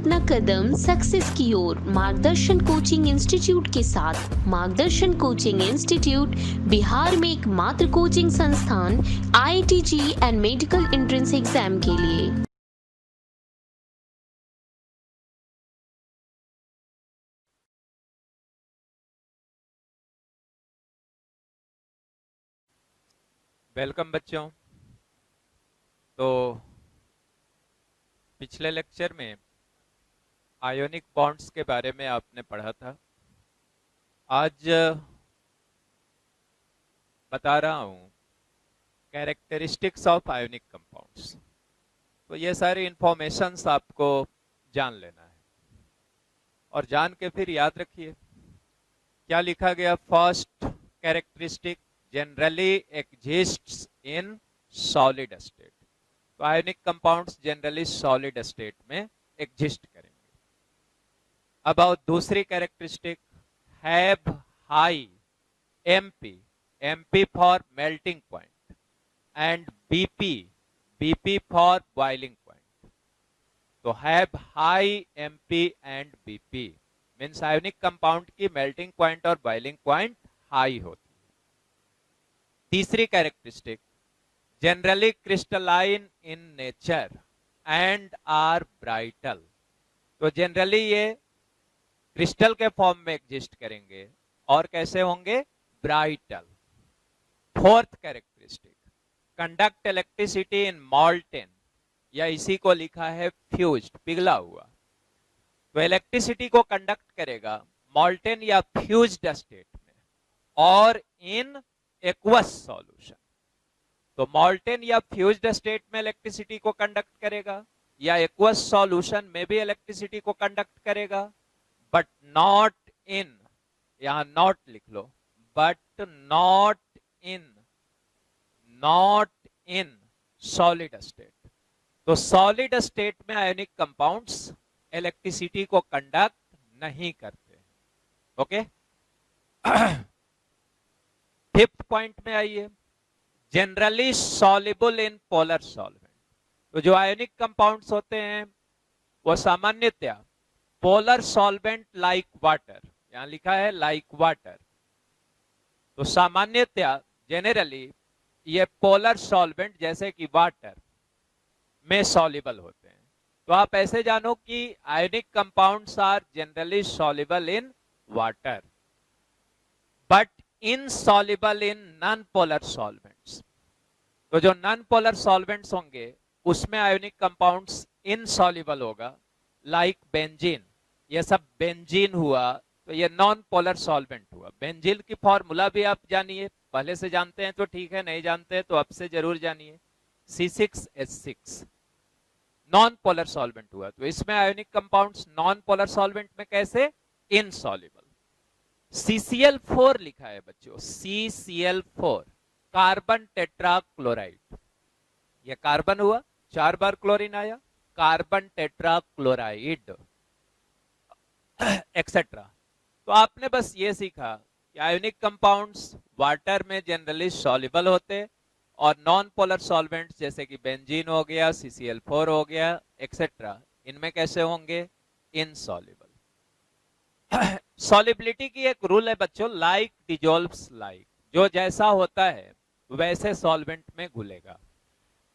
अपना कदम सक्सेस की ओर मार्गदर्शन कोचिंग इंस्टीट्यूट के साथ। मार्गदर्शन कोचिंग इंस्टीट्यूट बिहार में एकमात्र कोचिंग संस्थान IIT and medical entrance exam के लिए। वेलकम बच्चों। तो पिछले लेक्चर में आयोनिक बॉन्ड्स के बारे में आपने पढ़ा था। आज बता रहा हूं कैरेक्टरिस्टिक्स ऑफ आयोनिक कंपाउंड्स। तो ये सारी इंफॉर्मेशंस आपको जान लेना है और जान के फिर याद रखिए क्या लिखा गया। First characteristic, generally exists in solid state. तो ionic compounds generally solid state में एग्जिस्ट करेंगे। अब आओ दूसरी characteristic, have high MP, MP for melting point and BP, BP for boiling point. तो have high MP and BP means ionic compound की melting point और boiling point high होती है। तीसरी characteristic, generally crystalline in nature and are brittle. तो जनरली ये crystal के फॉर्म में एग्जिस्ट करेंगे और कैसे होंगे, brittle. Fourth characteristic, conduct electricity in molten, या इसी को लिखा है फ्यूज्ड, पिघला हुआ। तो इलेक्ट्रिसिटी को कंडक्ट करेगा मॉल्टेन या फ्यूज्ड स्टेट में और इन एक्वस सॉल्यूशन। तो मॉल्टेन या फ्यूज्ड स्टेट में इलेक्ट्रिसिटी को कंडक्ट करेगा या एक्वस सॉल्यूशन में भी इलेक्ट्रिसिटी को कंडक्ट करेगा, बट नॉट इन, यहां नॉट लिख लो, but not in solid state. तो सॉलिड स्टेट में आयोनिक कंपाउंड्स इलेक्ट्रिसिटी को कंडक्ट नहीं करते। ओके। फिफ्थ पॉइंट में आइए, generally soluble in polar solvent. तो जो आयोनिक कंपाउंड्स होते हैं वो सामान्यतया पोलर सॉल्वेंट लाइक वाटर, यहां लिखा है लाइक वाटर। तो सामान्यतया जेनरली ये पोलर सॉल्वेंट जैसे कि वाटर में सॉल्युबल होते हैं। तो आप ऐसे जानो कि ionic compounds are generally soluble in water but insoluble in non polar solvents. तो जो नॉन पोलर सॉल्वेंट्स होंगे उसमें आयोनिक कंपाउंड्स इनसॉल्युबल होगा, लाइक बेंजीन। ये सब बेंजीन हुआ तो ये नॉन पोलर सॉल्वेंट हुआ। बेंजीन की फॉर्मूला भी आप जानिए, पहले से जानते हैं तो ठीक है, नहीं जानते हैं तो अब से जरूर जानिए, C6H6 नॉन पोलर सॉल्वेंट हुआ। तो इसमें ionic compounds non polar solvent में कैसे, इनसॉल्युबल। CCl4 लिखा है बच्चों, CCl4 कार्बन टेट्रा क्लोराइड। ये कार्बन हुआ, 4 बार क्लोरीन आया, कार्बन टेट्रा क्लोराइड एक्सेट्रा। तो आपने बस ये सीखा कि आयोनिक कंपाउंड्स वाटर में जनरली सॉल्युबल होते और नॉन पोलर सॉल्वेंट्स जैसे कि बेंजीन हो गया, CCl4 हो गया एक्सेट्रा, इनमें कैसे होंगे, इनसॉल्युबल। सॉल्युबिलिटी की एक रूल है बच्चों, लाइक डिजोल्व्स लाइक, जो जैसा होता है वैसे सॉल्वेंट में घुलेगा।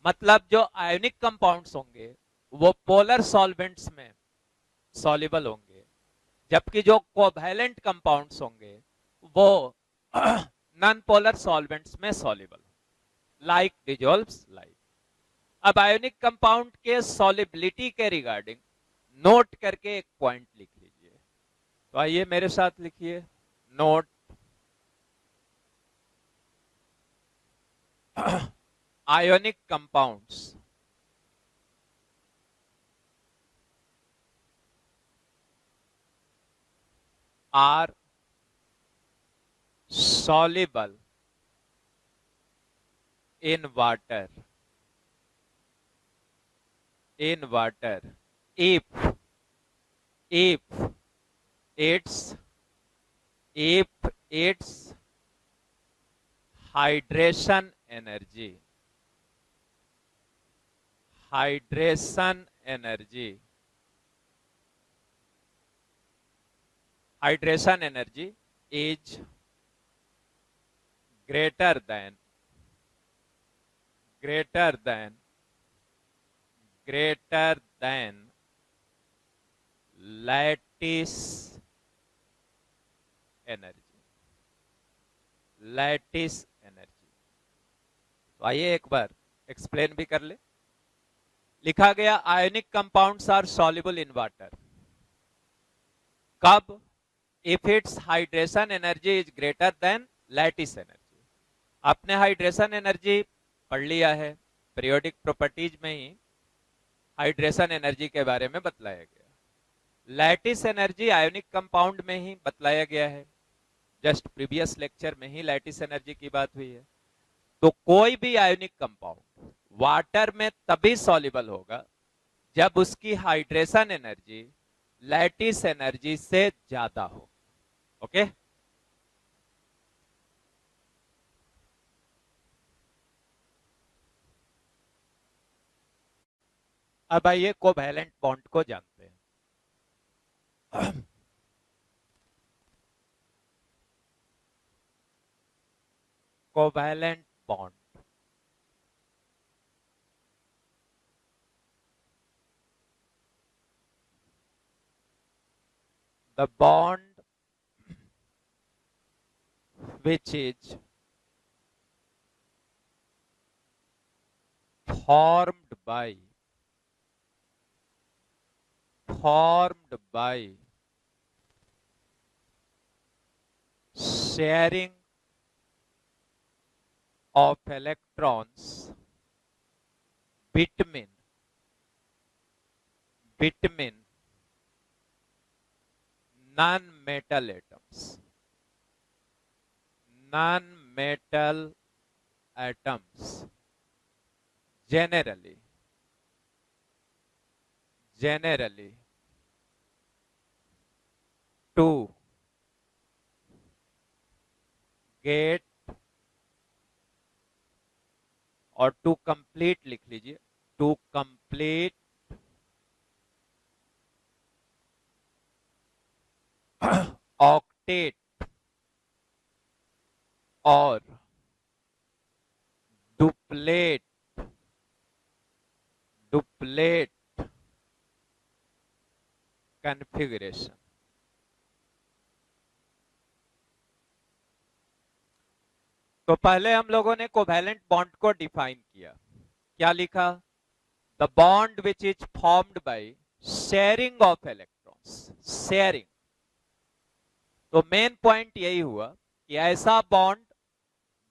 मतलब जो आयोनिक कंपाउंड्स होंगे वो पोलर सॉल्वेंट्स में सॉल्युबल होंगे, जबकि जो कोवैलेंट कंपाउंड्स होंगे वो नॉन पोलर सॉल्वेंट्स में सॉल्युबल, लाइक डिजोल्व्स लाइक। अब आयोनिक कंपाउंड के सॉल्युबिलिटी के रिगार्डिंग नोट करके एक पॉइंट लिख लीजिए। तो आइए मेरे साथ लिखिए, note ionic compounds are soluble in water if its hydration energy hydration energy is greater than greater than greater than lattice energy lattice energy। तो आइए एक बार एक्सप्लेन भी कर ले। लिखा गया ionic compounds are soluble in water कब? If it's hydration energy is greater than lattice energy. आपने हाइड्रेशन एनर्जी पढ़ लिया है, पीरियोडिक प्रॉपर्टीज में ही हाइड्रेशन एनर्जी के बारे में बतलाया गया। लैटिस एनर्जी आयोनिक कंपाउंड में ही बतलाया गया है, जस्ट प्रीवियस लेक्चर में ही लैटिस एनर्जी की बात हुई है। तो कोई भी आयोनिक कंपाउंड वाटर में तभी सॉल्युबल होगा जब उसकी हाइड्रेशन एनर्जी लैटिस एनर्जी से ज्यादा हो। ओके अब आइए कोवैलेंट बॉन्ड को जानते हैं। Covalent bond the bond which is formed by sharing of electrons between non-metal atoms generally to get और टू कंप्लीट लिख लीजिए, टू कंप्लीट ऑक्टेट और डुप्लेट कॉन्फ़िगरेशन। तो पहले हम लोगों ने कोवैलेंट बॉन्ड को डिफाइन किया। क्या लिखा? The bond which is formed by sharing of electrons. Sharing, तो मेन पॉइंट यही हुआ कि ऐसा बॉन्ड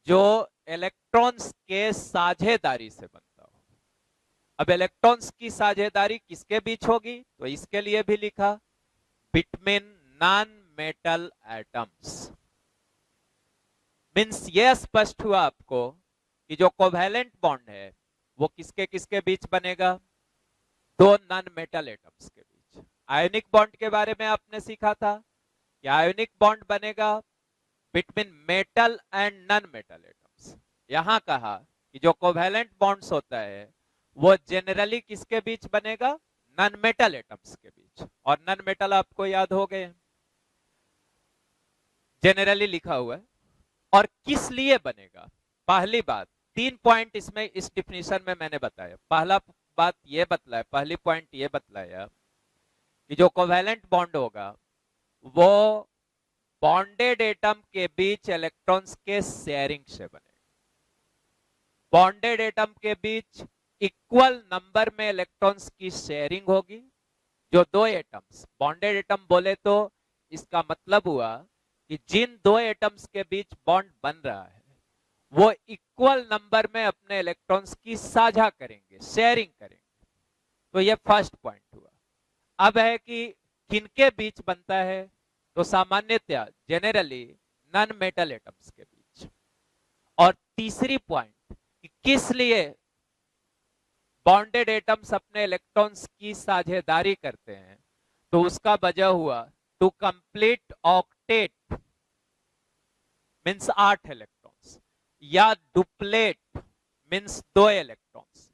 जो इलेक्ट्रॉन्स के साझेदारी से बनता हो। अब इलेक्ट्रॉन्स की साझेदारी किसके बीच होगी? तो इसके लिए भी लिखा between non metal atoms. Means ये स्पष्ट हुआ आपको कि जो कोवैलेंट बॉन्ड है वो किसके किसके बीच बनेगा? दो नॉन मेटल एटम्स के बीच। आयोनिक बॉन्ड के बारे में आपने सीखा था कि आयोनिक बॉन्ड बनेगा between metal and non metal atoms. यहां कहा कि जो कोवैलेंट बॉन्ड्स होता है वो जनरली किसके बीच बनेगा? नॉन मेटल एटम्स के बीच। और नॉन मेटल आपको याद हो गए, जनरली लिखा हुआ है। और किस लिए बनेगा? पहली बात, 3 पॉइंट इसमें इस डिफिनीशन में मैंने बताया। पहला बात ये बतलाया, पहली पॉइंट ये बतलाया कि जो कोवैलेंट बॉन्ड होगा वो बॉन्डेड एटम के बीच इलेक्ट्रॉन्स के शेयरिंग से बनेगा। बॉन्डेड एटम के बीच इक्वल नंबर में इलेक्ट्रॉन्स की शेयरिंग होगी। जो दो एटम्स, बॉन्डेड एटम बोले तो इसका मतलब हुआ कि जिन दो एटम्स के बीच बॉन्ड बन रहा है वो इक्वल नंबर में अपने इलेक्ट्रॉन्स की साझा करेंगे, शेयरिंग करेंगे। तो ये फर्स्ट पॉइंट हुआ। अब है कि किनके बीच बनता है? तो सामान्यतया जनरली नॉन मेटल एटम्स के बीच। और तीसरी पॉइंट कि किस लिए बॉन्डेड एटम्स अपने इलेक्ट्रॉन्स की साझेदारी करते हैं, तो उसका वजह हुआ to complete octet means 8 electrons, या डुप्लेट मीन्स 2 इलेक्ट्रॉन्स।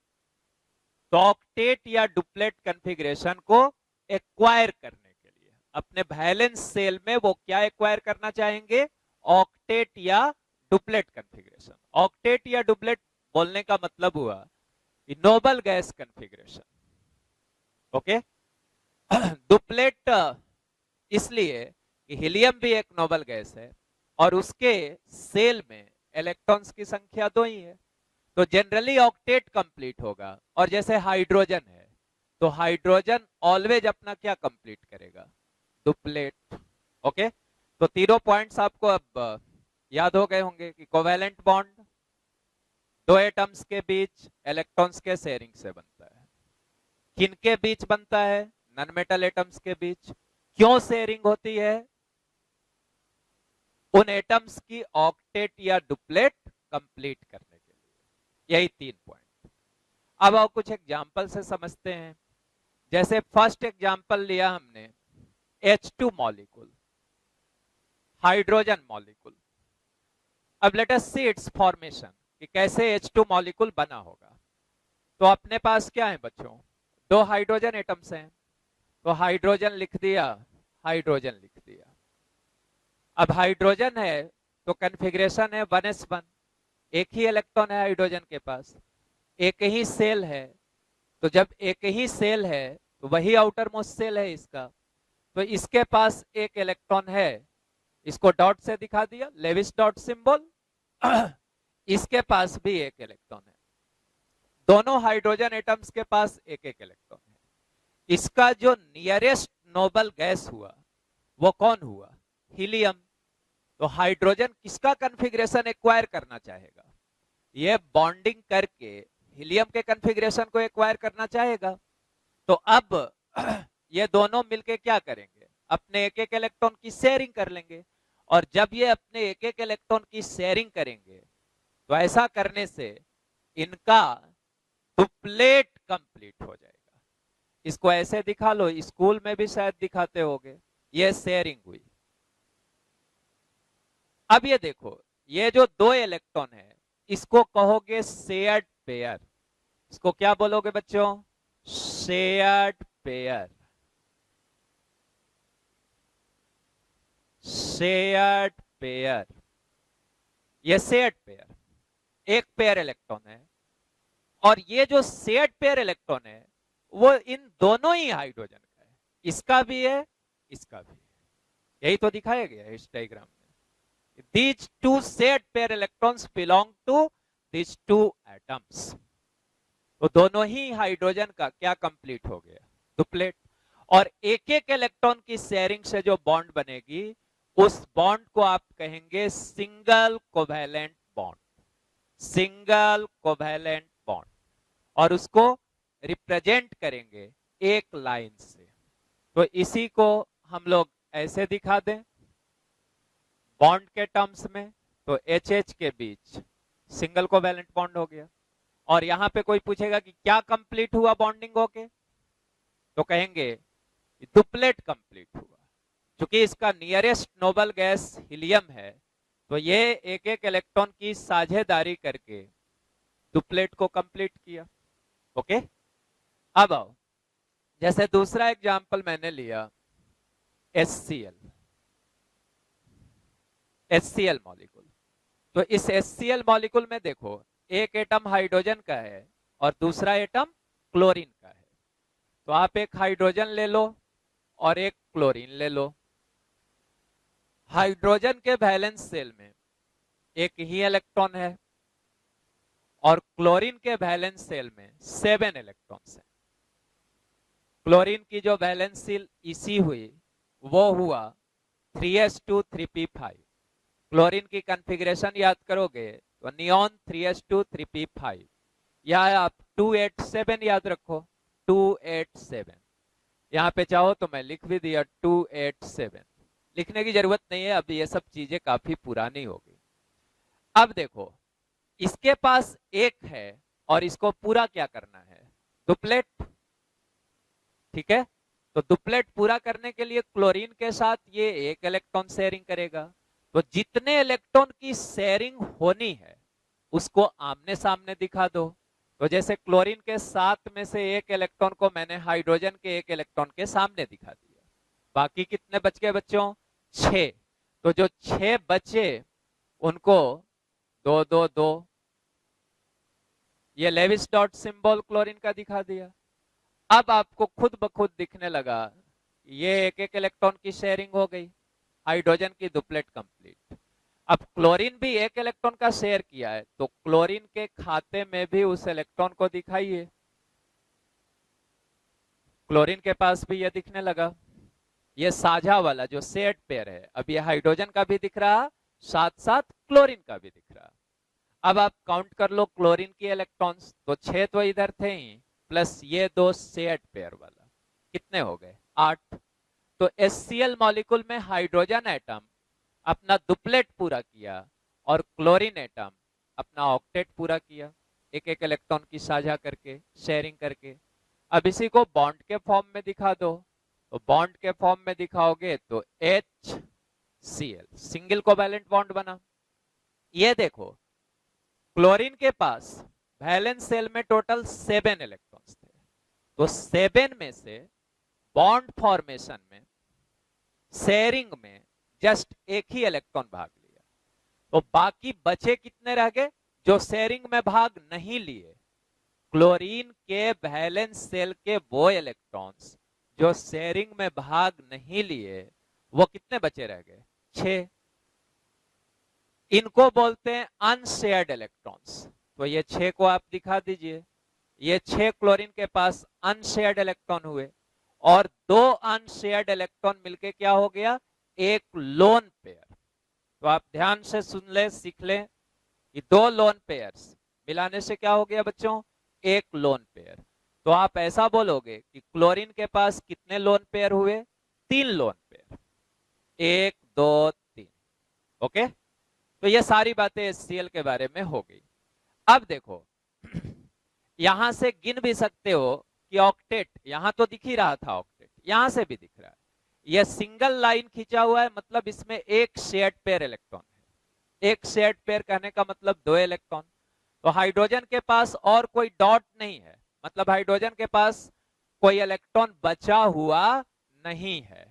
तो ऑक्टेट या डुप्लेट कॉन्फ़िगरेशन को एक्वायर करने के लिए, अपने वैलेंस सेल में वो क्या एक्वायर करना चाहेंगे, ऑक्टेट या डुप्लेट कॉन्फ़िगरेशन। ऑक्टेट या डुप्लेट बोलने का मतलब हुआ कि noble gas configuration. Okay, duplet इसलिए कि हीलियम भी एक नोबल गैस है और उसके सेल में इलेक्ट्रॉन्स की संख्या 2 ही है, तो जनरली ऑक्टेट कंप्लीट होगा। और जैसे हाइड्रोजन है तो हाइड्रोजन ऑलवेज अपना क्या कंप्लीट करेगा, डुप्लेट। ओके, तो तीनों पॉइंट्स आपको अब याद हो गए होंगे कि कोवेलेंट बॉन्ड दो एटम्स के बीच इलेक्ट्रॉन्स के शेयरिंग से बनता है। किनके बीच बनता है, नॉन मेटल एटम्स के बीच। क्यों शेयरिंग होती है, उन एटम्स की ऑक्टेट या डुप्लेट कंप्लीट करने के लिए। यही 3 पॉइंट। अब और कुछ एग्जांपल से समझते हैं। जैसे फर्स्ट एग्जांपल लिया हमने H2 मॉलिक्यूल, हाइड्रोजन मॉलिक्यूल। अब let us see it's formation कि कैसे H2 मॉलिक्यूल बना होगा। तो अपने पास क्या है बच्चों, 2 हाइड्रोजन एटम्स हैं, तो हाइड्रोजन लिख दिया, हाइड्रोजन लिख दिया। अब हाइड्रोजन है तो कॉन्फ़िगरेशन है 1s1, एक ही इलेक्ट्रॉन है हाइड्रोजन के पास, एक ही सेल है। तो जब एक ही सेल है तो वही आउटर मोस्ट सेल है इसका, तो इसके पास एक इलेक्ट्रॉन है, इसको डॉट से दिखा दिया, लेविस डॉट सिंबल। इसके पास भी एक इलेक्ट्रॉन है, दोनों हाइड्रोजन एटम्स के पास एक एक इलेक्ट्रॉन है। इसका जो नियरेस्ट नोबल गैस हुआ वो कौन हुआ, हीलियम। तो हाइड्रोजन किसका कॉन्फ़िगरेशन एक्वायर करना चाहेगा, ये बॉन्डिंग करके हीलियम के कॉन्फ़िगरेशन को एक्वायर करना चाहेगा। तो अब ये दोनों मिलके क्या करेंगे, अपने एक एक इलेक्ट्रॉन की शेयरिंग कर लेंगे। और जब ये अपने एक एक इलेक्ट्रॉन की शेयरिंग करेंगे तो ऐसा करने से इनका डुप्लेट कंप्लीट हो जाएगा। इसको ऐसे दिखा लो, स्कूल में भी शायद दिखाते होंगे, ये शेयरिंग हुई। अब ये देखो, ये जो 2 इलेक्ट्रॉन है इसको कहोगे शेयर्ड पेयर। इसको क्या बोलोगे बच्चों, शेयर्ड पेयर। शेयर्ड पेयर, ये शेयर्ड पेयर, एक पेयर इलेक्ट्रॉन है। और ये जो शेयर्ड पेयर इलेक्ट्रॉन है वो इन दोनों ही हाइड्रोजन का है, इसका भी है, इसका भी है। यही तो दिखाया गया है इस डायग्राम में। These two shared pair electrons belong to these two atoms. तो दोनों ही हाइड्रोजन का क्या कंप्लीट हो गया, डुप्लेट। और एक एक इलेक्ट्रॉन की शेयरिंग से जो बॉन्ड बनेगी उस बॉन्ड को आप कहेंगे single covalent bond, single covalent bond. और उसको रिप्रेजेंट करेंगे एक लाइन से। तो इसी को हम लोग ऐसे दिखा दें बॉन्ड के टर्म्स में, तो HH के बीच सिंगल कोवैलेंट बॉन्ड हो गया। और यहां पे कोई पूछेगा कि क्या कंप्लीट हुआ बॉन्डिंग होके, तो कहेंगे डुप्लेट कंप्लीट हुआ। क्योंकि इसका नियरेस्ट नोबल गैस हीलियम है तो ये एक एक इलेक्ट्रॉन की साझेदारी करके डुप्लेट को कंप्लीट किया। ओके, अब आओ, जैसे दूसरा एग्जांपल मैंने लिया HCl, HCl मॉलिक्यूल। तो इस HCl मॉलिक्यूल में देखो एक एटम हाइड्रोजन का है और दूसरा एटम क्लोरीन का है। तो आप एक हाइड्रोजन ले लो और एक क्लोरीन ले लो। हाइड्रोजन के वैलेंस सेल में एक ही इलेक्ट्रॉन है और क्लोरीन के वैलेंस सेल में 7 इलेक्ट्रॉन्स हैं। क्लोरीन की जो वैलेंस सेल इसी हुई वो हुआ 3s2 3p5। क्लोरीन की कॉन्फ़िगरेशन याद करोगे तो नियॉन 3s2 3p5, या आप 287 याद रखो, 287। यहाँ पे चाहो तो मैं लिख भी दिया 287, लिखने की जरूरत नहीं है, अब ये सब चीजें काफी पुरानी हो गई। अब देखो इसके पास एक है और इसको पूरा क्या करना है, डुप्लेट। ठीक है, तो डुप्लेट पूरा करने के लिए क्लोरीन के साथ ये एक इलेक्ट्रॉन शेयरिंग करेगा। तो जितने इलेक्ट्रॉन की शेयरिंग होनी है उसको आमने सामने दिखा दो। तो जैसे क्लोरीन के 7 में से एक इलेक्ट्रॉन को मैंने हाइड्रोजन के एक इलेक्ट्रॉन के सामने दिखा दिया। बाकी कितने बच गए बच्चों? 6। तो जो 6 बचे उनको 2 2 2, ये लेविस डॉट सिंबल क्लोरीन का दिखा दिया। अब आपको खुद ब खुद दिखने लगा ये एक एक इलेक्ट्रॉन की शेयरिंग हो गई, हाइड्रोजन की डुप्लेट कंप्लीट। अब क्लोरीन भी एक इलेक्ट्रॉन का शेयर किया है, तो क्लोरीन के खाते में भी उस इलेक्ट्रॉन को दिखाइए। क्लोरीन के पास भी ये दिखने लगा, ये साझा वाला जो शेयर्ड पेयर है, अब ये हाइड्रोजन का भी दिख रहा, साथ साथ क्लोरीन का भी दिख रहा। अब आप काउंट कर लो क्लोरीन की इलेक्ट्रॉन्स, तो 6 तो इधर थे ही, प्लस ये 2 शेयर्ड पेयर वाला, कितने हो गए? 8। तो HCl मॉलिक्यूल में हाइड्रोजन एटम अपना डुप्लेट पूरा किया और क्लोरीन एटम अपना ऑक्टेट पूरा किया, एक एक इलेक्ट्रॉन की साझा करके, शेयरिंग करके। अब इसी को बॉन्ड के फॉर्म में दिखा दो, तो बॉन्ड के फॉर्म में दिखाओगे तो HCl सिंगल कोवैलेंट बॉन्ड बना। ये देखो क्लोरीन के पास वैलेंस शेल में टोटल 7 इलेक्ट्रॉन्स थे, तो 7 में से बॉन्ड फॉर्मेशन में, शेयरिंग में जस्ट एक ही इलेक्ट्रॉन भाग लिया, तो बाकी बचे कितने रह गए जो शेयरिंग में भाग नहीं लिए? क्लोरीन के वैलेंस शेल के वो इलेक्ट्रॉन्स जो शेयरिंग में भाग नहीं लिए, वो कितने बचे रह गए? 6। इनको बोलते हैं अनशेयर्ड इलेक्ट्रॉन्स। तो ये 6 को आप दिखा दीजिए, ये 6 क्लोरीन के पास अनशेयर्ड इलेक्ट्रॉन हुए, और 2 अनशेयर्ड इलेक्ट्रॉन मिलके क्या हो गया? एक लोन पेयर। तो आप ध्यान से सुन ले, सीख ले, कि 2 लोन पेयर्स मिलाने से क्या हो गया बच्चों? एक लोन पेयर। तो आप ऐसा बोलोगे कि क्लोरीन के पास कितने लोन पेयर हुए? 3 लोन पेयर, 1 2 3। ओके, तो ये सारी बातें HCl के बारे में हो गई। अब देखो यहां से गिन भी सकते हो कि ऑक्टेट, यहां तो दिख ही रहा था ऑक्टेट, यहां से भी दिख रहा है। यह सिंगल लाइन खींचा हुआ है, मतलब इसमें एक शेयर्ड पेयर इलेक्ट्रॉन है। एक शेयर्ड पेयर कहने का मतलब 2 इलेक्ट्रॉन। तो हाइड्रोजन के पास और कोई डॉट नहीं है, मतलब हाइड्रोजन के पास कोई इलेक्ट्रॉन बचा हुआ नहीं है।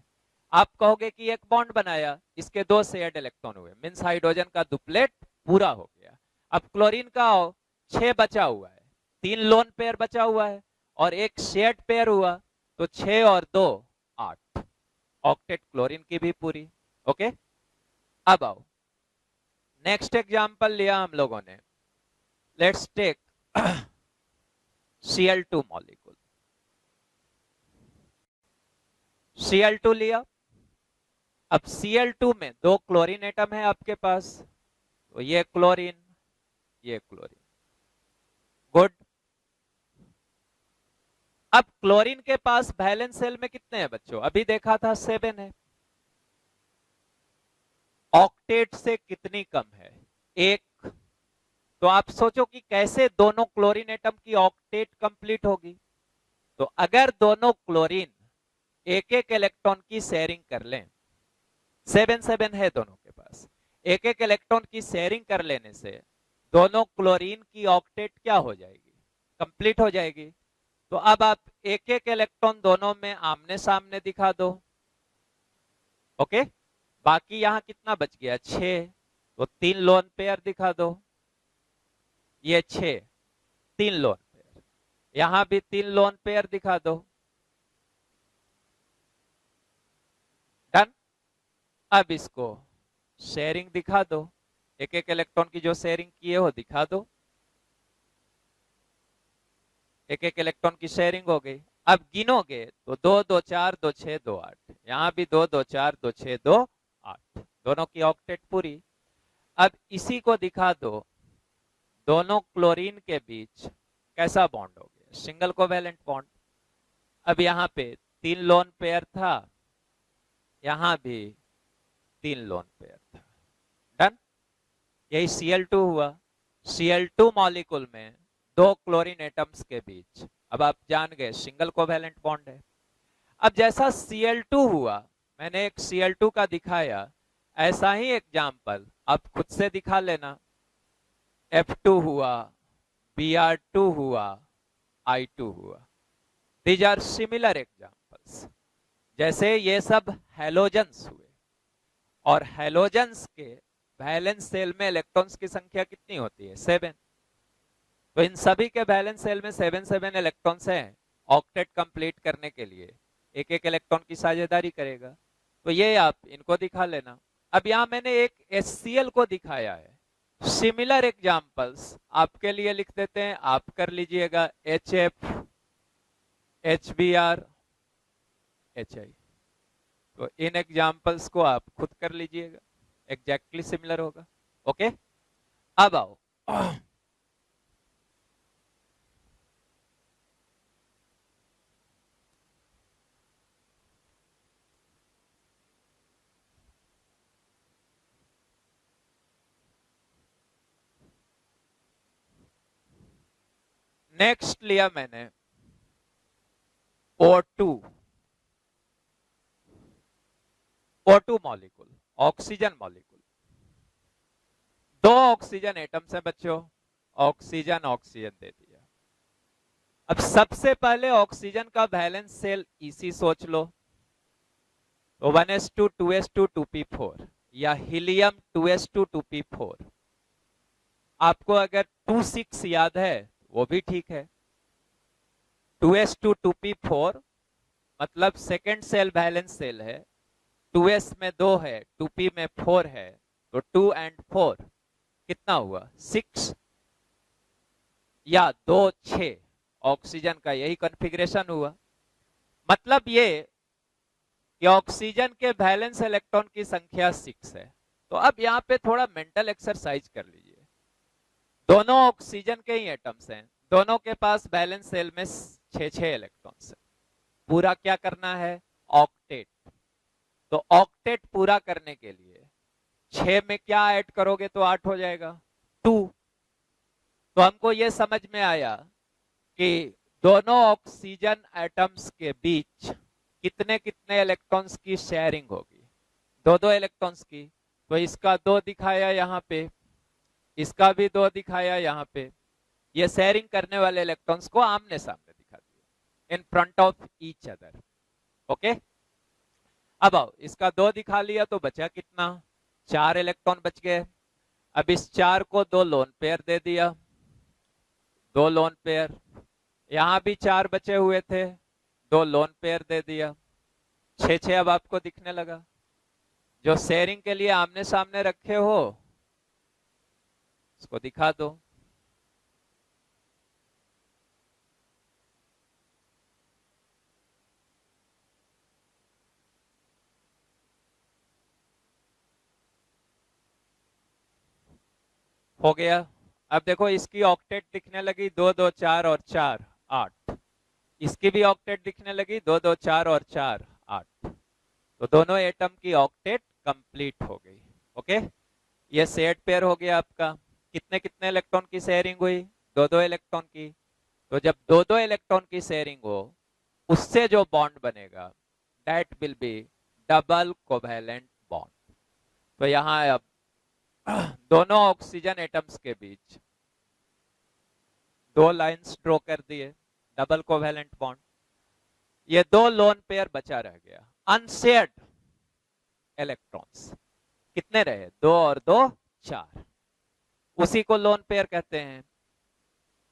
आप कहोगे कि एक बॉन्ड बनाया, इसके 2 शेयर्ड इलेक्ट्रॉन हुए, मींस हाइड्रोजन का डुप्लेट पूरा हो गया। अब क्लोरीन का 6 बचा हुआ है, 3 लोन पेयर बचा हुआ है और एक शेयर्ड पेयर हुआ, तो 6 और 2 8, ऑक्टेट क्लोरीन की भी पूरी। ओके, अब आओ नेक्स्ट एग्जांपल लिया हम लोगों ने, let's take Cl2 molecule. Cl2 लिया, अब Cl2 में 2 क्लोरीन एटम है आपके पास, तो ये क्लोरीन, ये क्लोरीन, गुड। अब क्लोरीन के पास वैलेंस शेल में कितने हैं बच्चों? अभी देखा था 7 है। ऑक्टेट से कितनी कम है? 1। तो आप सोचो कि कैसे दोनों क्लोरीन एटम की ऑक्टेट कंप्लीट होगी। तो अगर दोनों क्लोरीन एक एक इलेक्ट्रॉन की शेयरिंग कर लें, 7 है दोनों के पास, एक एक इलेक्ट्रॉन की शेयरिंग कर लेने से दोनों क्लोरीन की ऑक्टेट क्या हो जाएगी? कंप्लीट हो जाएगी। तो अब आप एक एक इलेक्ट्रॉन दोनों में आमने सामने दिखा दो। ओके, बाकी यहां कितना बच गया? 6। तो 3 लोन पेयर दिखा दो, ये 6, 3 लोन पेयर, यहां भी 3 लोन पेयर दिखा दो। डन। अब इसको शेयरिंग दिखा दो, एक एक इलेक्ट्रॉन की जो शेयरिंग किए हो दिखा दो, एक एक इलेक्ट्रॉन की शेयरिंग हो गई। अब गिनोगे तो 2 2 4 2 6 2 8, यहां भी 2 2 4 2 6 2 8, दोनों की ऑक्टेट पूरी। अब इसी को दिखा दो, दोनों क्लोरीन के बीच कैसा बॉन्ड हो गया? Single covalent bond. अब यहां पे 3 लोन पेयर था, यहां भी 3 लोन पेयर था। डन। यही Cl2 हुआ। Cl2 मॉलिक्यूल में 2 क्लोरीन एटम्स के बीच, अब आप जान गए, सिंगल कोवैलेंट बॉन्ड है। अब जैसा Cl2 हुआ, मैंने एक Cl2 का दिखाया, ऐसा ही एग्जाम्पल आप खुद से दिखा लेना। F2 हुआ, Br2 हुआ, I2 हुआ। These are similar examples. जैसे ये सब हैलोजन्स हुए, और हैलोजन्स के वैलेंस सेल में इलेक्ट्रॉन्स की संख्या कितनी होती है? 7। तो इन सभी के वैलेंस सेल में 7 इलेक्ट्रॉन्स हैं। ऑक्टेट कंप्लीट करने के लिए एक एक इलेक्ट्रॉन की साझेदारी करेगा। तो ये आप इनको दिखा लेना। अब यहां मैंने एक HCl को दिखाया है। सिमिलर एग्जांपल्स आपके लिए लिख देते हैं, आप कर लीजिएगा। HF, HBr, HI। तो इन एग्जांपल्स को आप खुद कर लीजिएगा, एग्जैक्टली सिमिलर होगा। ओके, अब आओ नेक्स्ट लिया मैंने O2 molecule, oxygen molecule. 2 oxygen atoms हैं बच्चों, ऑक्सीजन ऑक्सीजन दे दिया। अब सबसे पहले ऑक्सीजन का वैलेंस सेल इसी सोच लो, तो 1s2 2s2 2p4 या हीलियम 2s2 2p4। आपको अगर 26 याद है वो भी ठीक है। 2s2 2p4 मतलब सेकेंड सेल वैलेंस सेल है। 2s में 2 है, 2p में 4 है, तो 2 and 4 कितना हुआ? 6 या 2 6। ऑक्सीजन का यही कॉन्फ़िगरेशन हुआ। मतलब ये कि ऑक्सीजन के वैलेंस इलेक्ट्रॉन की संख्या 6 है। तो अब यहाँ पे थोड़ा मेंटल एक्सरसाइज कर लीजिए। दोनों ऑक्सीजन के ही एटम्स हैं, दोनों के पास वैलेंस सेल में 6 इलेक्ट्रॉन्स है। पूरा क्या करना है? ऑक्टेट। तो ऑक्टेट पूरा करने के लिए 6 में क्या ऐड करोगे तो 8 हो जाएगा, 2। तो हमको ये समझ में आया कि दोनों ऑक्सीजन एटम्स के बीच कितने कितने इलेक्ट्रॉन्स की शेयरिंग होगी? 2 इलेक्ट्रॉन्स की। तो इसका 2 दिखाया यहाँ पे, इसका भी 2 दिखाया यहाँ पे। ये शेयरिंग करने वाले इलेक्ट्रॉन्स को आमने सामने दिखा दिया, in front of each other. Okay, अब आओ, इसका 2 दिखा लिया तो बचा कितना? 4 इलेक्ट्रॉन बच गए। अब इस 4 को 2 लोन पेयर दे दिया, 2 लोन पेयर। यहां भी 4 बचे हुए थे, 2 लोन पेयर दे दिया। 6 अब आपको दिखने लगा। जो शेयरिंग के लिए आमने सामने रखे हो इसको दिखा दो। हो गया। अब देखो इसकी ऑक्टेट दिखने लगी, 2 2 4 और 4 8। इसकी भी ऑक्टेट दिखने लगी, 2 2 4 और 4 8। तो दोनों एटम की ऑक्टेट कंप्लीट हो गई। ओके, ये सेट पेयर हो गया आपका। कितने कितने इलेक्ट्रॉन की शेयरिंग हुई? 2 2 इलेक्ट्रॉन की। तो जब 2 2 इलेक्ट्रॉन की शेयरिंग हो, उससे जो बॉन्ड बनेगा that will be double covalent bond. तो यहां अब दोनों ऑक्सीजन एटम्स के बीच 2 लाइंस ड्रॉ कर दिए, डबल कोवैलेंट बॉन्ड। ये 2 लोन पेयर बचा रह गया, अनशेयर्ड इलेक्ट्रॉन्स। कितने रहे? 2 और 2 4। उसी को लोन पेयर कहते हैं।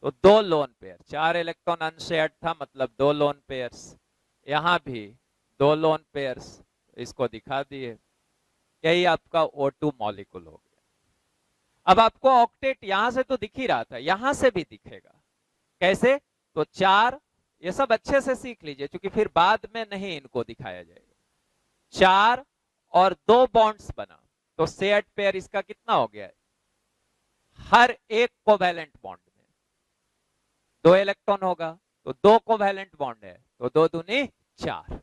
तो 2 लोन पेयर, 4 इलेक्ट्रॉन अनशेयर्ड था, मतलब 2 लोन पेयर्स। यहां भी 2 लोन पेयर्स, इसको दिखा दिए। यही आपका O2 मॉलिक्यूल हो गया। अब आपको ऑक्टेट यहां से तो दिख ही रहा था, यहां से भी दिखेगा। कैसे? तो 4, ये सब अच्छे से सीख लीजिए क्योंकि फिर बाद में नहीं इनको दिखाया जाएगा। 4 और 2 बॉन्ड्स बना, तो शेयर्ड पेयर इसका कितना हो गया? हर एक कोवैलेंट बॉन्ड में 2 इलेक्ट्रॉन होगा, तो 2 कोवैलेंट बॉन्ड है, तो 2 दूनी 4।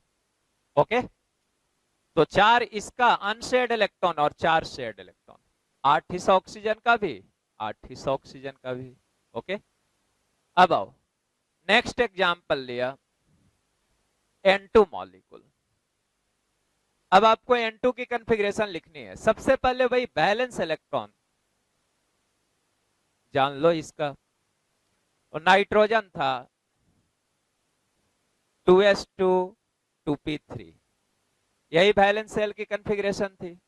ओके, तो 4 इसका अनशेयर्ड इलेक्ट्रॉन और 4 शेयर्ड इलेक्ट्रॉन। 8 हिस्सा ऑक्सीजन का भी, 8 हिस्सा ऑक्सीजन का भी। ओके, अब आओ, नेक्स्ट एग्जांपल लिया N2 मॉलिक्यूल। अब आपको N2 की कॉन्फ़िगरेशन लिखनी है। सबसे पहले वही बैलेंस इलेक्ट्रॉन जान लो इसका। और नाइट्रोजन था 2s2 2p3, यही वैलेंस शेल की कॉन्फ़िगरेशन थी।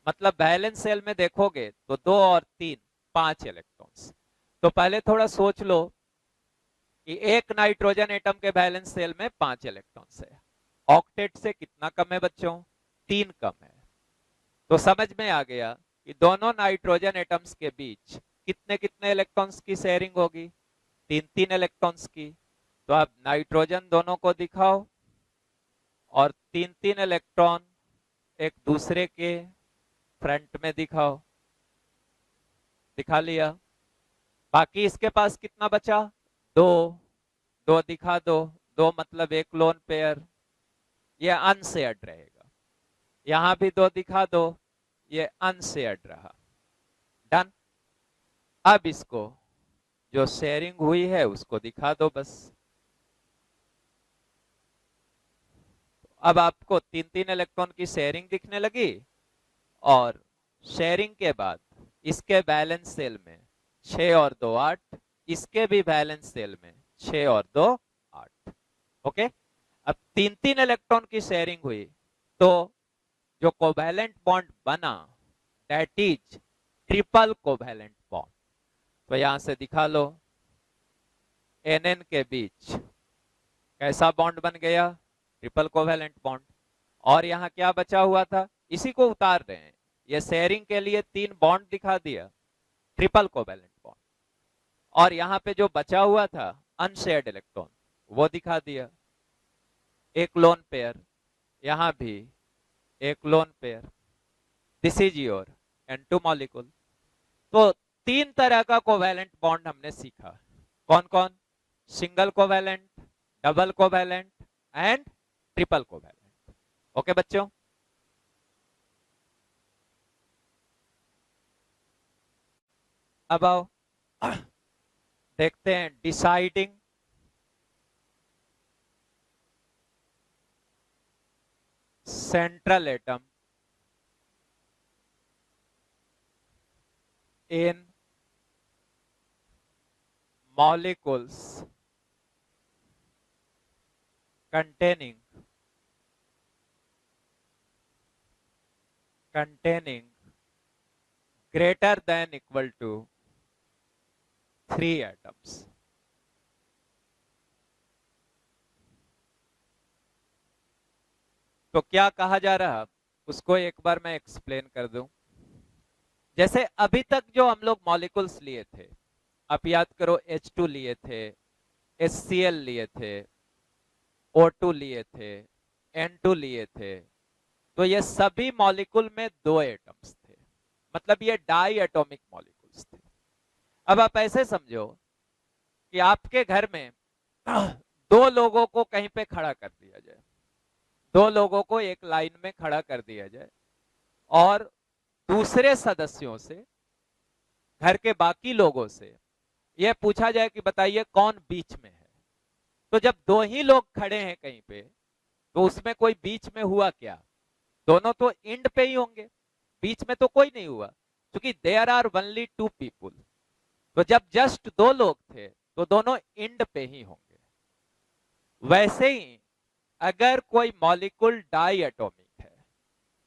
मतलब वैलेंस शेल में देखोगे तो 2 और 3 5 इलेक्ट्रॉन्स। तो पहले थोड़ा सोच लो कि एक नाइट्रोजन एटम के वैलेंस शेल में 5 इलेक्ट्रॉन्स है। ऑक्टेट से कितना कम है बच्चों? 3 कम है। तो समझ में आ गया कि दोनों नाइट्रोजन एटम्स के बीच कितने कितने इलेक्ट्रॉन्स की शेयरिंग होगी? 3 इलेक्ट्रॉन्स की। तो अब नाइट्रोजन दोनों को दिखाओ और 3 इलेक्ट्रॉन एक दूसरे के फ्रंट में दिखाओ। दिखा लिया। बाकी इसके पास कितना बचा? 2। 2 दिखा दो। 2 मतलब एक लोन पेयर, ये अनशेयर्ड रहेगा। यहां भी 2 दिखा दो, ये अनशेयर्ड रहा। डन। अब इसको जो शेयरिंग हुई है उसको दिखा दो बस। अब आपको 3 इलेक्ट्रॉन की शेयरिंग दिखने लगी और शेयरिंग के बाद इसके बैलेंस सेल में 6 और 2 8, इसके भी बैलेंस सेल में 6 और 2 8। ओके। अब 3 इलेक्ट्रॉन की शेयरिंग हुई तो जो कोवैलेंट बॉन्ड बना that is triple covalent bond. तो यहां से दिखा लो NN के बीच कैसा बॉन्ड बन गया? Triple covalent bond. और यहां क्या बचा हुआ था? इसी को उतार रहे हैं। ये शेयरिंग के लिए 3 बॉन्ड दिखा दिया, ट्रिपल कोवैलेंट बॉन्ड। और यहां पे जो बचा हुआ था अनशेयर्ड इलेक्ट्रॉन वो दिखा दिया, एक लोन पेयर। यहां भी एक lone pair. This is your N2 molecule. तो 3 तरह का कोवैलेंट बॉन्ड हमने सीखा। कौन कौन? Single covalent, double covalent and triple covalent. Okay बच्चों। अब आओ देखते हैं deciding central atom in molecules containing greater than equal to 3 atoms। तो क्या कहा जा रहा उसको एक बार मैं एक्सप्लेन कर दूं। जैसे अभी तक जो हम लोग मॉलिक्यूल्स लिए थे, आप याद करो H2 लिए थे, HCl लिए थे, O2 लिए थे, N2 लिए थे। तो ये सभी मॉलिक्यूल में 2 एटम्स थे, मतलब ये डाई एटॉमिक मॉलिक्यूल्स थे। अब आप ऐसे समझो कि आपके घर में 2 लोगों को कहीं पे खड़ा कर दिया जाए, 2 लोगों को एक लाइन में खड़ा कर दिया जाए और दूसरे सदस्यों से, घर के बाकी लोगों से यह पूछा जाए कि बताइए कौन बीच में है। तो जब 2 ही लोग खड़े हैं कहीं पे, तो उसमें कोई बीच में हुआ क्या? दोनों तो एंड पे ही होंगे, बीच में तो कोई नहीं हुआ, क्योंकि देयर आर ओनली 2 पीपुल। तो जब जस्ट 2 लोग थे तो दोनों एंड पे ही होंगे। वैसे ही अगर कोई मॉलिक्यूल डाई एटॉमिक है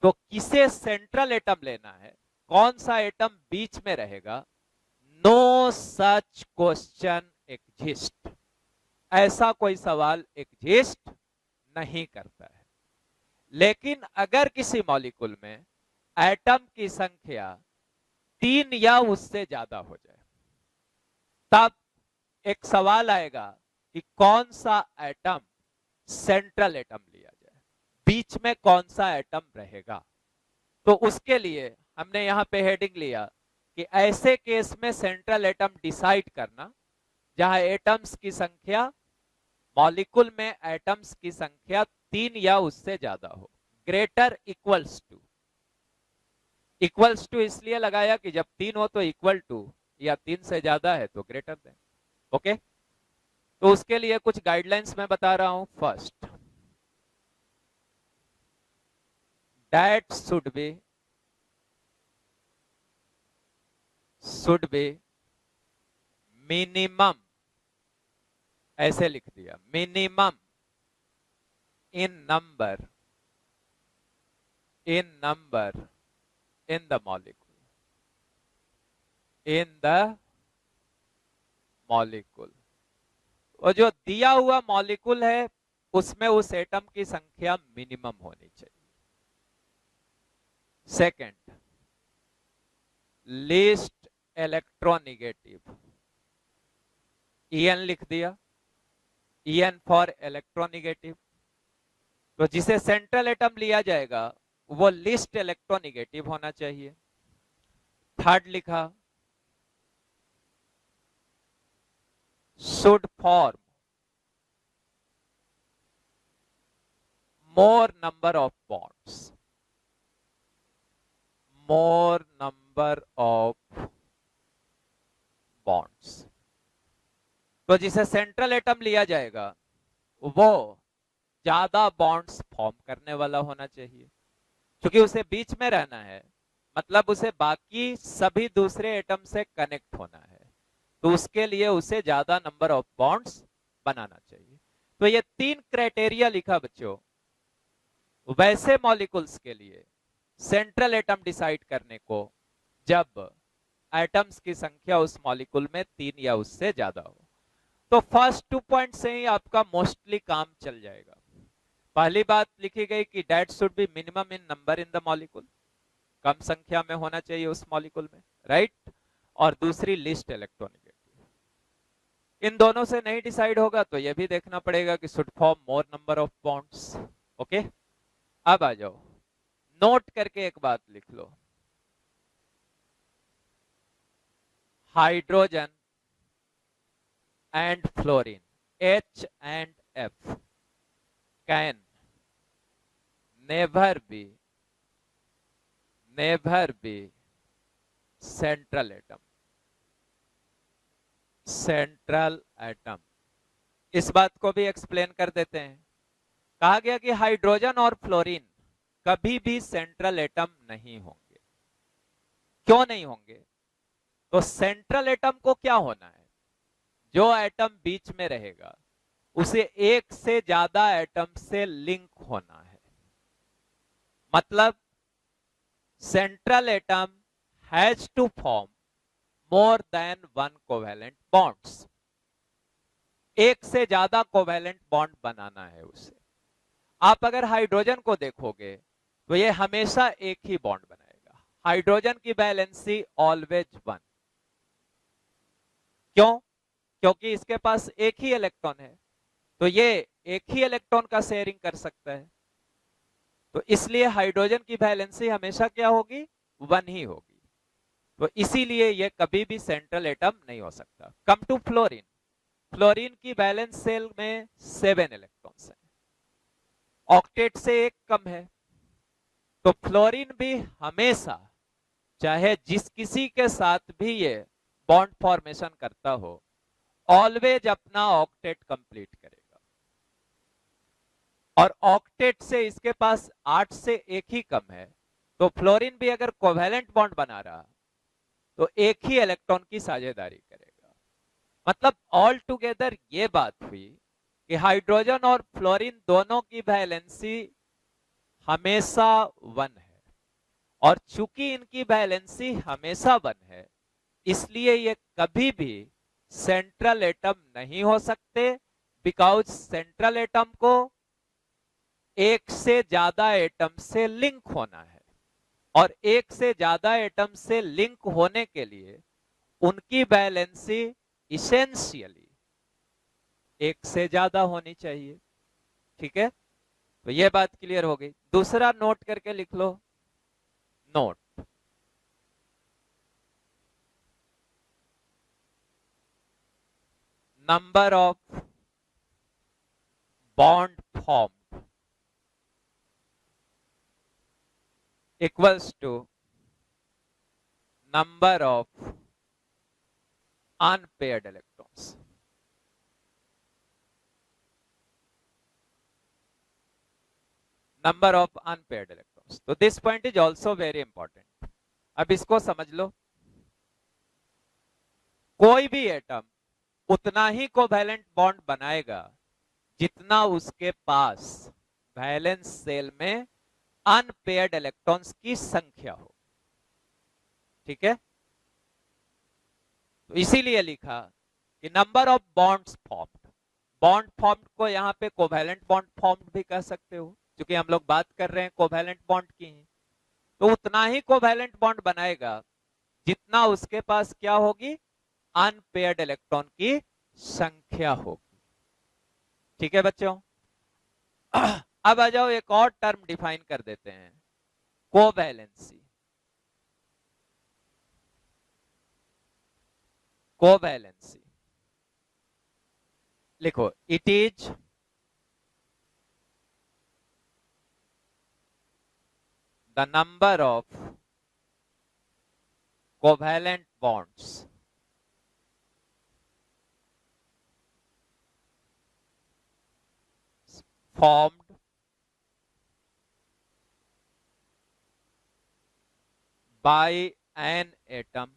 तो किसे सेंट्रल एटम लेना है, कौन सा एटम बीच में रहेगा? No such question exist. ऐसा कोई सवाल एग्जिस्ट नहीं करता है। लेकिन अगर किसी मॉलिक्यूल में एटम की संख्या 3 या उससे ज्यादा हो जाए, तब एक सवाल आएगा कि कौन सा एटम सेंट्रल एटम लिया जाए, बीच में कौन सा एटम रहेगा। तो उसके लिए हमने यहां पे हेडिंग लिया कि ऐसे केस में सेंट्रल एटम डिसाइड करना जहां एटम्स की संख्या, मॉलिक्यूल में एटम्स की संख्या 3 या उससे ज्यादा हो। ग्रेटर इक्वल्स टू इसलिए लगाया कि जब 3 हो तो इक्वल टू, या 3 से ज्यादा है तो ग्रेटर देन। ओके। तो उसके लिए कुछ गाइडलाइंस मैं बता रहा हूं। First, that should be minimum, ऐसे लिख दिया, minimum in number in number in the molecule. In the molecule. और जो दिया हुआ मॉलिक्यूल है उसमें उस एटम की संख्या मिनिमम होनी चाहिए. Second, least electronegative. En लिख दिया, En फॉर इलेक्ट्रोनिगेटिव. तो जिसे सेंट्रल एटम लिया जाएगा वो लीस्ट इलेक्ट्रोनिगेटिव होना चाहिए. थर्ड लिखा, should form more number of bonds. More number of bonds. तो जिसे सेंट्रल एटम लिया जाएगा वो ज्यादा बॉन्ड्स फॉर्म करने वाला होना चाहिए. क्योंकि उसे बीच में रहना है, मतलब उसे बाकी सभी दूसरे एटम से कनेक्ट होना है, तो उसके लिए उसे ज्यादा नंबर ऑफ बॉन्ड्स बनाना चाहिए. तो ये 3 क्राइटेरिया लिखा बच्चों. वैसे मॉलिक्यूल्स के लिए सेंट्रल एटम डिसाइड करने को जब एटम्स की संख्या उस मॉलिक्यूल में 3 या उससे ज्यादा हो. तो फर्स्ट 2 पॉइंट से ही आपका मोस्टली काम चल जाएगा. पहली बात लिखी गई कि that should be minimum in number in the molecule. कम संख्या में होना चाहिए उस मॉलिक्यूल में, राइट. और दूसरी लिस्ट इलेक्ट्रोनिगेटिव. इन दोनों से नहीं डिसाइड होगा तो यह भी देखना पड़ेगा कि should form more number of bonds. Okay, अब आ जाओ, नोट करके एक बात लिख लो. Hydrogen and fluorine, H and F, can never be central atom. Central atom. इस बात को भी एक्सप्लेन कर देते हैं. कहा गया कि हाइड्रोजन और फ्लोरीन कभी भी सेंट्रल एटम नहीं होंगे. क्यों नहीं होंगे? तो सेंट्रल एटम को क्या होना है, जो एटम बीच में रहेगा उसे एक से ज्यादा एटम से लिंक होना है. मतलब central atom has to form more than 1 covalent bonds. एक से ज्यादा कोवेलेंट बॉन्ड बनाना है उसे. आप अगर हाइड्रोजन को देखोगे तो ये हमेशा एक ही बॉन्ड बनाएगा. हाइड्रोजन की वैलेंसी ऑलवेज 1. क्यों? क्योंकि इसके पास एक ही इलेक्ट्रॉन है, तो ये एक ही इलेक्ट्रॉन का शेयरिंग कर सकता है. तो इसलिए हाइड्रोजन की वैलेंसी हमेशा क्या होगी? 1 ही होगी. तो इसीलिए ये कभी भी सेंट्रल एटम नहीं हो सकता. Come to fluorine. फ्लोरीन की वैलेंस शेल में 7 इलेक्ट्रॉन्स हैं, ऑक्टेट से एक कम है. तो फ्लोरीन भी हमेशा, चाहे जिस किसी के साथ भी ये बॉन्ड फॉर्मेशन करता हो, ऑलवेज अपना ऑक्टेट कंप्लीट करेगा. और ऑक्टेट से इसके पास 8 से एक ही कम है, तो फ्लोरीन भी अगर कोवेलेंट बॉन्ड बना रहा तो एक ही इलेक्ट्रॉन की साझेदारी करेगा. मतलब ऑल टुगेदर ये बात हुई कि हाइड्रोजन और फ्लोरीन दोनों की वैलेंसी हमेशा 1 है. और चूंकि इनकी वैलेंसी हमेशा 1 है, इसलिए ये कभी भी सेंट्रल एटम नहीं हो सकते. बिकॉज सेंट्रल एटम को एक से ज्यादा एटम से लिंक होना है, और एक से ज्यादा एटम से लिंक होने के लिए उनकी वैलेंसी इसेंशियली एक से ज्यादा होनी चाहिए. ठीक है, तो ये बात क्लियर हो गई. दूसरा नोट करके लिख लो. Note, number of bond formed equals to number of unpaired electrons. Number of unpaired electrons. So this point is also very important. अब इसको समझ लो. कोई भी एटम उतना ही कोवैलेंट बॉन्ड बनाएगा जितना उसके पास वैलेंस शेल में अनपेयर्ड इलेक्ट्रॉन्स की संख्या हो। ठीक है, तो इसीलिए लिखा कि number of bonds formed. Bond formed को यहाँ पे कोवैलेंट बॉन्ड फॉर्म्ड भी कह सकते हो, क्योंकि हम लोग बात कर रहे हैं कोवैलेंट बॉन्ड की। तो उतना ही कोवैलेंट बॉन्ड बनाएगा जितना उसके पास क्या होगी, अनपेयर्ड इलेक्ट्रॉन की संख्या होगी। ठीक है बच्चों, अब आ जाओ एक और टर्म डिफाइन कर देते हैं, कोवैलेंसी। कोवैलेंसी लिखो, it is the number of covalent bonds formed by an atom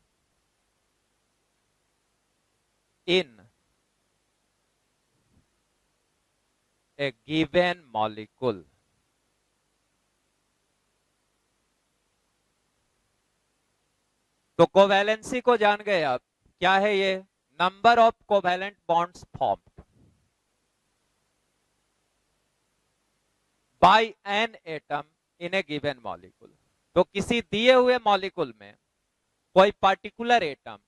in a given molecule। तो कोवैलेंसी को जान गए आप, क्या है ये, number of covalent bonds formed by an atom in A given molecule. तो किसी दिए हुए मॉलिक्यूल में कोई पर्टिकुलर एटम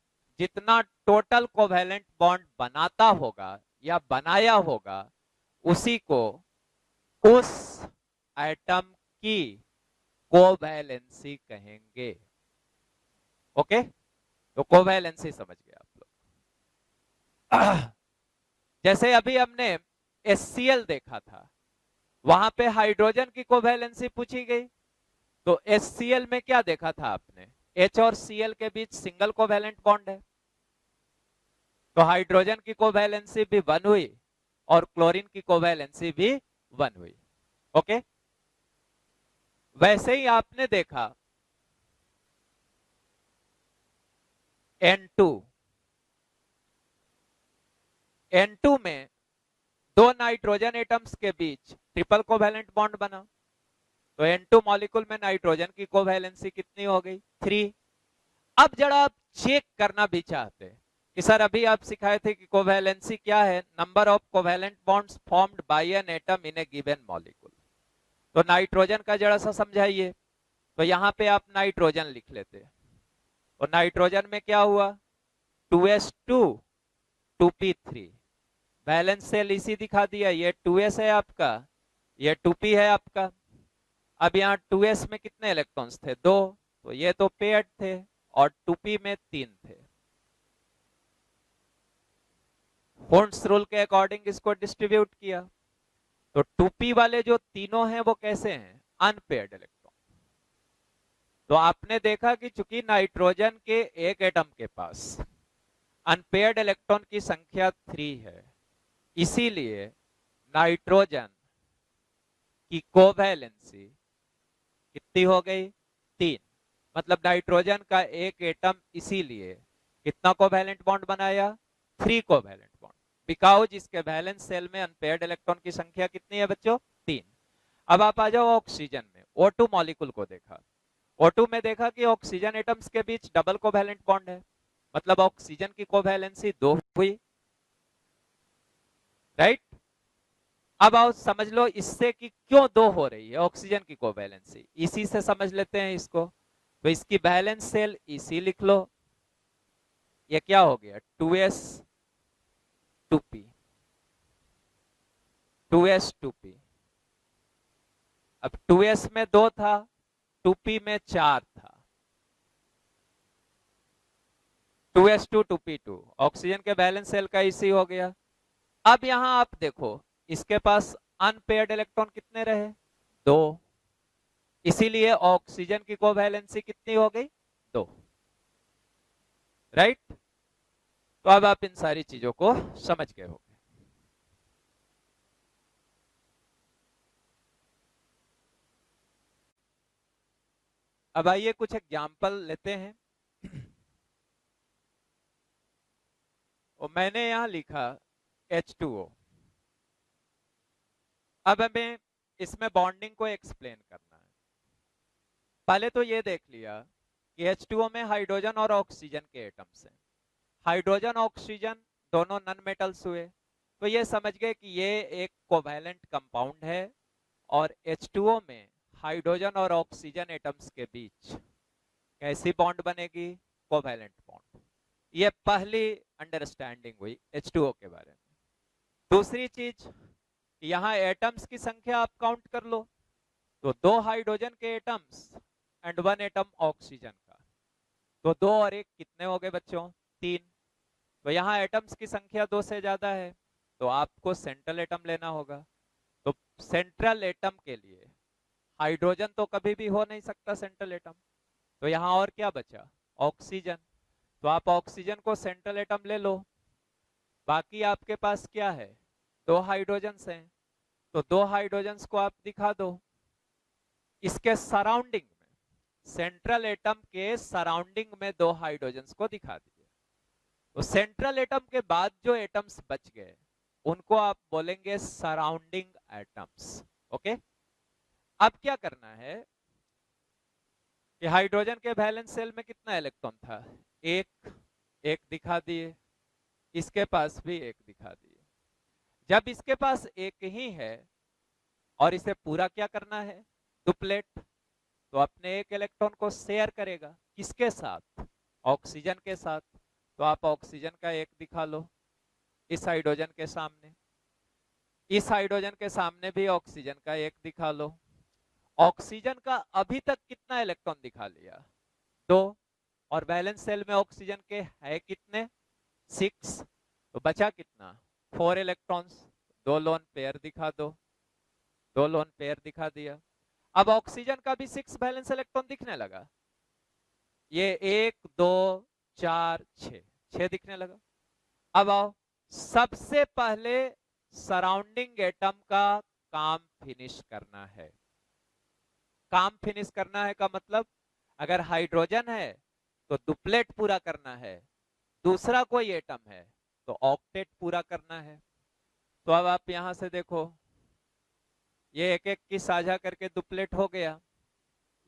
जितना टोटल कोवैलेंट बॉन्ड बनाता होगा या बनाया होगा, उसी को उस एटम की कोवैलेंसी कहेंगे। ओके, तो कोवैलेंसी समझ गए आप लोग। जैसे अभी हमने HCl देखा था, वहां पे हाइड्रोजन की कोवैलेंसी पूछी गई, तो HCl में क्या देखा था आपने, H और Cl के बीच सिंगल कोवैलेंट बॉन्ड है, तो हाइड्रोजन की कोवैलेंसी भी 1 हुई और क्लोरीन की कोवैलेंसी भी 1 हुई। ओके, वैसे ही आपने देखा N2 में दो नाइट्रोजन एटम्स के बीच ट्रिपल कोवैलेंट बॉन्ड बना, तो N2 मॉलिक्यूल में नाइट्रोजन की कोवैलेंसी कितनी हो गई, 3। अब जरा आप चेक करना भी चाहते हैं कि सर अभी आप सिखाए थे कि कोवैलेंसी क्या है, number of covalent bonds formed by an atom in A given molecule. तो नाइट्रोजन का जरा सा समझाइए, तो यहां पे आप नाइट्रोजन लिख लेते, तो नाइट्रोजन में क्या हुआ, 2s2 2p3, बैलेंस सेल इसी दिखा दिया, ये 2s है आपका, ये 2p है आपका। अब यहाँ 2s में कितने इलेक्ट्रॉन्स थे, 2, तो ये तो पेयर्ड थे, और 2p में 3 थे। होर्न्स रूल के अकॉर्डिंग इसको डिस्ट्रीब्यूट किया, तो 2p वाले जो तीनों हैं वो कैसे हैं, अनपेयर्ड इलेक्ट्रॉन। तो आपने देखा कि चूंकि नाइट्रोजन के एक एटम के पास अनपेयर्ड इलेक्ट्रॉन की संख्या 3 है, इसीलिए नाइट्रोजन की कोवैलेंसी कितनी हो गई, 3। मतलब नाइट्रोजन का एक एटम इसीलिए कितना कोवैलेंट बॉन्ड बनाया, 3 कोवैलेंट बॉन्ड, बिकॉज इसके वैलेंस सेल में अनपेयर्ड इलेक्ट्रॉन की संख्या कितनी है बच्चों, 3। अब आप आ जाओ ऑक्सीजन में, O2 मॉलिक्यूल को देखा, O2 में देखा कि ऑक्सीजन एटम्स के बीच डबल कोवैलेंट बॉन्ड है, मतलब ऑक्सीजन की कोवैलेंसी 2 हुई, राइट। अब आओ समझ लो इससे कि क्यों 2 हो रही है ऑक्सीजन की कोवैलेंसी, इसी से समझ लेते हैं इसको। तो इसकी बैलेंस सेल इसी लिख लो, ये क्या हो गया, 2s 2p 2s 2p। अब 2s में 2 था, 2p में 4 था, 2s2 2p2, ऑक्सीजन के बैलेंस सेल का इसी हो गया। अब यहां आप देखो इसके पास अनपेयर्ड इलेक्ट्रॉन कितने रहे, 2, इसीलिए ऑक्सीजन की कोवैलेंसी कितनी हो गई, 2, राइट। तो अब आप इन सारी चीजों को समझ गए होंगे। अब आइए कुछ एग्जाम्पल लेते हैं। और मैंने यहां लिखा H2O। अब हमें इसमें बॉन्डिंग को एक्सप्लेन करना है। पहले तो ये देख लिया कि H2O में हाइड्रोजन और ऑक्सीजन के एटम्स हैं। हाइड्रोजन ऑक्सीजन दोनों नॉन मेटल्स हुए, तो ये समझ गए कि ये एक कोवैलेंट कंपाउंड है और H2O में हाइड्रोजन और ऑक्सीजन एटम्स के बीच कैसी बॉन्ड बनेगी? Covalent bond. ये पहली अंडरस्टैंडिंग हुई H2O के बारे में। दूसरी चीज, यहाँ एटम्स की संख्या आप काउंट कर लो, तो 2 हाइड्रोजन के एटम्स एंड 1 एटम ऑक्सीजन का, तो 2 और 1 कितने हो गए बच्चों? 3। तो यहाँ एटम्स की संख्या 2 से ज्यादा है, तो आपको सेंट्रल एटम लेना होगा। तो सेंट्रल एटम के लिए हाइड्रोजन तो कभी भी हो नहीं सकता सेंट्रल एटम, तो यहाँ और क्या बचा? ऑक्सीजन। तो आप ऑक्सीजन को सेंट्रल एटम ले लो। बाकी आपके पास क्या है? 2 हाइड्रोजन्स हैं, तो 2 हाइड्रोजन्स को आप दिखा दो इसके सराउंडिंग में, सेंट्रल एटम के सराउंडिंग में 2 हाइड्रोजन्स को दिखा दीजिए। तो सेंट्रल एटम के बाद जो एटम्स बच गए उनको आप बोलेंगे सराउंडिंग एटम्स। ओके, अब क्या करना है कि हाइड्रोजन के वैलेंस शेल में कितना इलेक्ट्रॉन था? एक दिखा दिए, इसके पास भी एक दिखा दिए। जब इसके पास एक ही है और इसे पूरा क्या करना है? डुप्लेट, तो अपने एक इलेक्ट्रॉन को शेयर करेगा किसके साथ? ऑक्सीजन के साथ। तो आप ऑक्सीजन का एक दिखा लो इस हाइड्रोजन के सामने, इस हाइड्रोजन के सामने भी ऑक्सीजन का एक दिखा लो। ऑक्सीजन का अभी तक कितना इलेक्ट्रॉन दिखा लिया? 2, और बैलेंस सेल में ऑक्सीजन के है कितने? 6, तो बचा कितना? 4 इलेक्ट्रॉन्स। 2 लोन पेयर दिखा दो, 2 लोन पेयर दिखा दिया। अब ऑक्सीजन का भी 6 बैलेंस इलेक्ट्रॉन दिखने लगा, ये 1 2 4 6 दिखने लगा। अब आओ, सबसे पहले सराउंडिंग एटम का काम फिनिश करना है। काम फिनिश करना है का मतलब, अगर हाइड्रोजन है तो डुप्लेट पूरा करना है, दूसरा कोई एटम है तो ऑक्टेट पूरा करना है। तो अब आप यहां से देखो, ये एक एक की साझा करके डुप्लेट हो गया,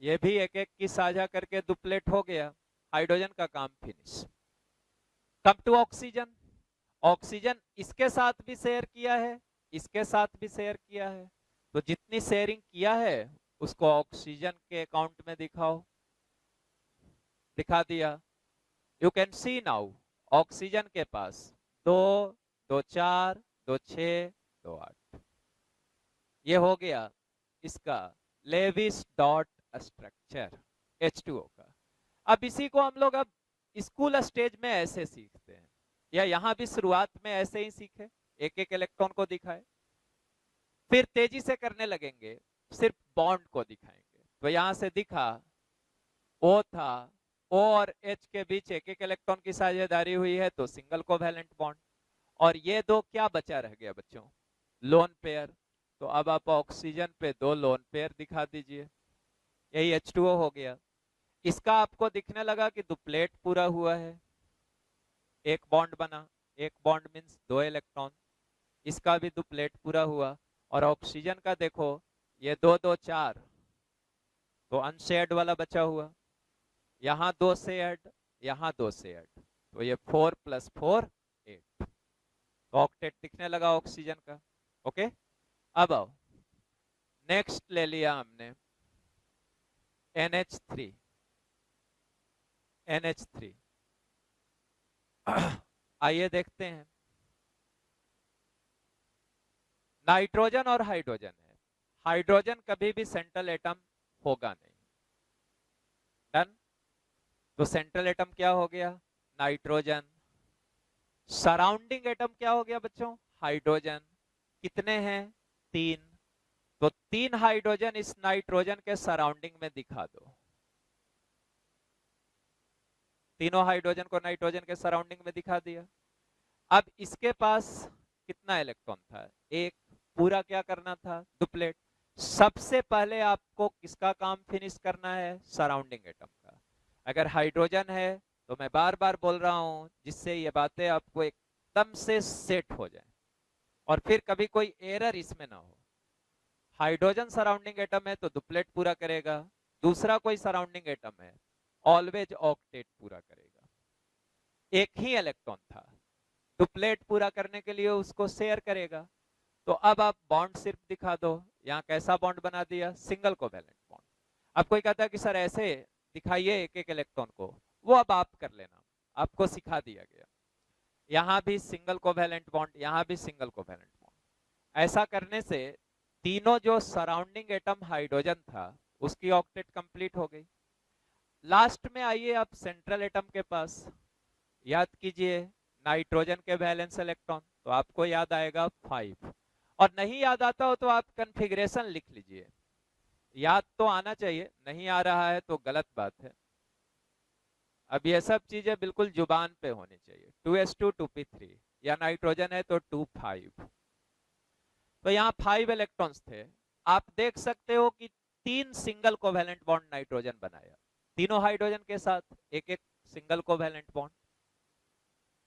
ये भी एक एक की साझा करके डुप्लेट हो गया, हाइड्रोजन का काम finish. Come to oxygen, oxygen इसके साथ भी शेयर किया है, इसके साथ भी शेयर किया है, तो जितनी शेयरिंग किया है उसको ऑक्सीजन के अकाउंट में दिखाओ। दिखा दिया। You can see now oxygen के पास 2 2 4 2 6 2 8, ये हो गया इसका लेविस डॉट स्ट्रक्चर H2O का। अब इसी को हम लोग अब स्कूल स्टेज में ऐसे सीखते हैं, या यहां भी शुरुआत में ऐसे ही सीखे, एक एक इलेक्ट्रॉन को दिखाए, फिर तेजी से करने लगेंगे, सिर्फ बॉन्ड को दिखाएंगे। तो यहां से दिखा O था, O और H के बीच एक एक इलेक्ट्रॉन की साझेदारी हुई है तो सिंगल कोवैलेंट बॉन्ड, और ये 2 क्या बचा रह गया बच्चों? Lone pair. तो अब आप ऑक्सीजन पे 2 लोन पेयर दिखा दीजिए, यही H2O हो गया। इसका आपको दिखने लगा कि डुप्लेट पूरा हुआ है, एक बॉन्ड बना, एक बॉन्ड मींस 2 इलेक्ट्रॉन, इसका भी डुप्लेट पूरा हुआ। और ऑक्सीजन का देखो, ये 2 2 4, तो अनशेयर्ड वाला बचा हुआ, यहां 2 शेयर्ड, यहां 2 शेयर्ड, तो ये 4 + 4 8, तो ऑक्टेट दिखने लगा ऑक्सीजन का। ओके, अब आओ, नेक्स्ट ले लिया हमने NH3। NH3 आइए देखते हैं, नाइट्रोजन और हाइड्रोजन है, हाइड्रोजन कभी भी सेंट्रल एटम होगा नहीं। डन। तो सेंट्रल एटम क्या हो गया? नाइट्रोजन। सराउंडिंग एटम क्या हो गया बच्चों? हाइड्रोजन। कितने हैं? 3। तो 3 हाइड्रोजन इस नाइट्रोजन के सराउंडिंग में दिखा दो, तीनों हाइड्रोजन को नाइट्रोजन के सराउंडिंग में दिखा दिया। अब इसके पास कितना इलेक्ट्रॉन था? 1, पूरा क्या करना था? डुप्लेट। सबसे पहले आपको किसका काम फिनिश करना है? सराउंडिंग एटम का। अगर हाइड्रोजन है तो मैं बार बार बोल रहा हूं, जिससे ये बातें आपको एकदम से सेट हो जाए और फिर कभी कोई एरर इसमें ना हो। हाइड्रोजन सराउंडिंग एटम है तो डुप्लेट पूरा करेगा, दूसरा कोई सराउंडिंग एटम है, ऑलवेज ऑक्टेट पूरा करेगा। एक ही इलेक्ट्रॉन था, डुप्लेट पूरा करने के लिए उसको शेयर करेगा। तो अब आप बॉन्ड सिर्फ दिखा दो, यहाँ कैसा बॉन्ड बना दिया, सिंगल कोवैलेंट बॉन्ड। अब कोई कहता है कि सर ऐसे दिखाइए एक एक इलेक्ट्रॉन को, वो अब आप कर लेना, आपको सिखा दिया गया। यहाँ भी सिंगल कोवैलेंट बॉन्ड, यहाँ भी सिंगल कोवैलेंट बॉन्ड। ऐसा करने से तीनों जो सराउंडिंग एटम हाइड्रोजन था उसकी ऑक्टेट कंप्लीट हो गई। लास्ट में आइए आप सेंट्रल एटम के पास, याद कीजिए नाइट्रोजन के वैलेंस इलेक्ट्रॉन, तो आपको याद आएगा 5। और नहीं याद आता हो तो आप कन्फिग्रेशन लिख लीजिए, याद तो आना चाहिए, नहीं आ रहा है तो गलत बात है। अब ये सब चीजें बिल्कुल जुबान पे होनी चाहिए। 2s2 2p3, या नाइट्रोजन है तो 2 5। तो यहाँ 5 इलेक्ट्रॉन्स थे। आप देख सकते हो कि 3 सिंगल कोवैलेंट बॉन्ड नाइट्रोजन बनाया, तीनों हाइड्रोजन के साथ एक एक सिंगल कोवैलेंट बॉन्ड।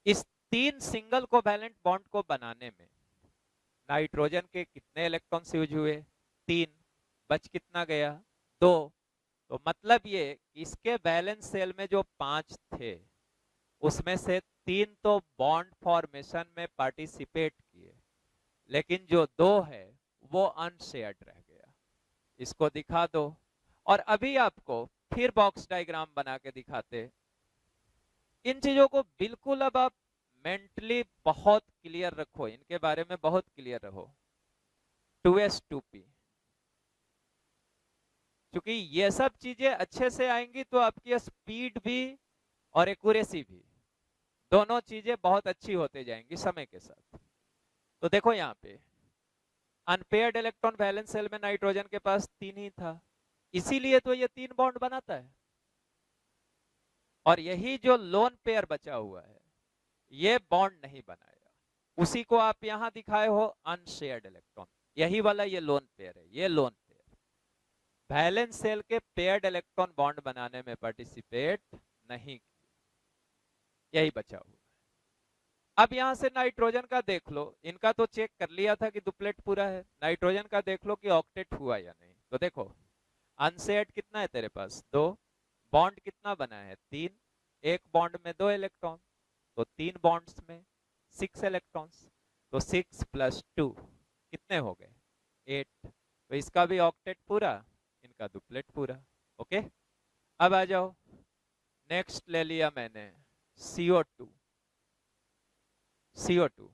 इस 3 सिंगल कोवैलेंट बॉन्ड को बनाने में नाइट्रोजन के कितने इलेक्ट्रॉन्स यूज हुए, 3, बच कितना गया, 2। तो मतलब ये इसके बैलेंस सेल में जो 5 थे उसमें से 3 तो बॉन्ड फॉर्मेशन में पार्टिसिपेट किए, लेकिन जो 2 है वो अनशेयर्ड रह गया। इसको दिखा दो। और अभी आपको फिर बॉक्स डायग्राम बना के दिखाते। इन चीजों को बिल्कुल अब आप मेंटली बहुत क्लियर रखो, इनके बारे में बहुत क्लियर रहो। 2s2p, क्योंकि ये सब चीजें अच्छे से आएंगी तो आपकी स्पीड भी और एक्यूरेसी भी, दोनों चीजें बहुत अच्छी होते जाएंगी समय के साथ। तो देखो यहाँ पे अनपेयर्ड इलेक्ट्रॉन वैलेंस सेल में नाइट्रोजन के पास 3 ही था, इसीलिए तो ये 3 बॉन्ड बनाता है। और यही जो लोन पेयर बचा हुआ है ये बॉन्ड नहीं बनाएगा, उसी को आप यहां दिखाए हो अनशेयर्ड इलेक्ट्रॉन, यही वाला ये लोन पेयर है। ये लोन पेयर वैलेंस सेल के पेयर्ड इलेक्ट्रॉन बॉन्ड बनाने में पार्टिसिपेट नहीं किए, यही बचा हुआ है। अब यहां से नाइट्रोजन का देख लो, इनका तो चेक कर लिया था कि डुप्लेट पूरा है, नाइट्रोजन का देख लो कि ऑक्टेट हुआ या नहीं। तो देखो अनशेयर्ड कितना है तेरे पास, 2, बॉन्ड कितना बना है, 3, एक बॉन्ड में 2 इलेक्ट्रॉन, तो 3 बॉन्ड्स में 6 इलेक्ट्रॉन्स, तो 6 + 2 कितने हो गए, 8। तो इसका भी ऑक्टेट पूरा, इनका डुप्लेट पूरा। ओके, अब आ जाओ, नेक्स्ट ले लिया मैंने CO2, CO2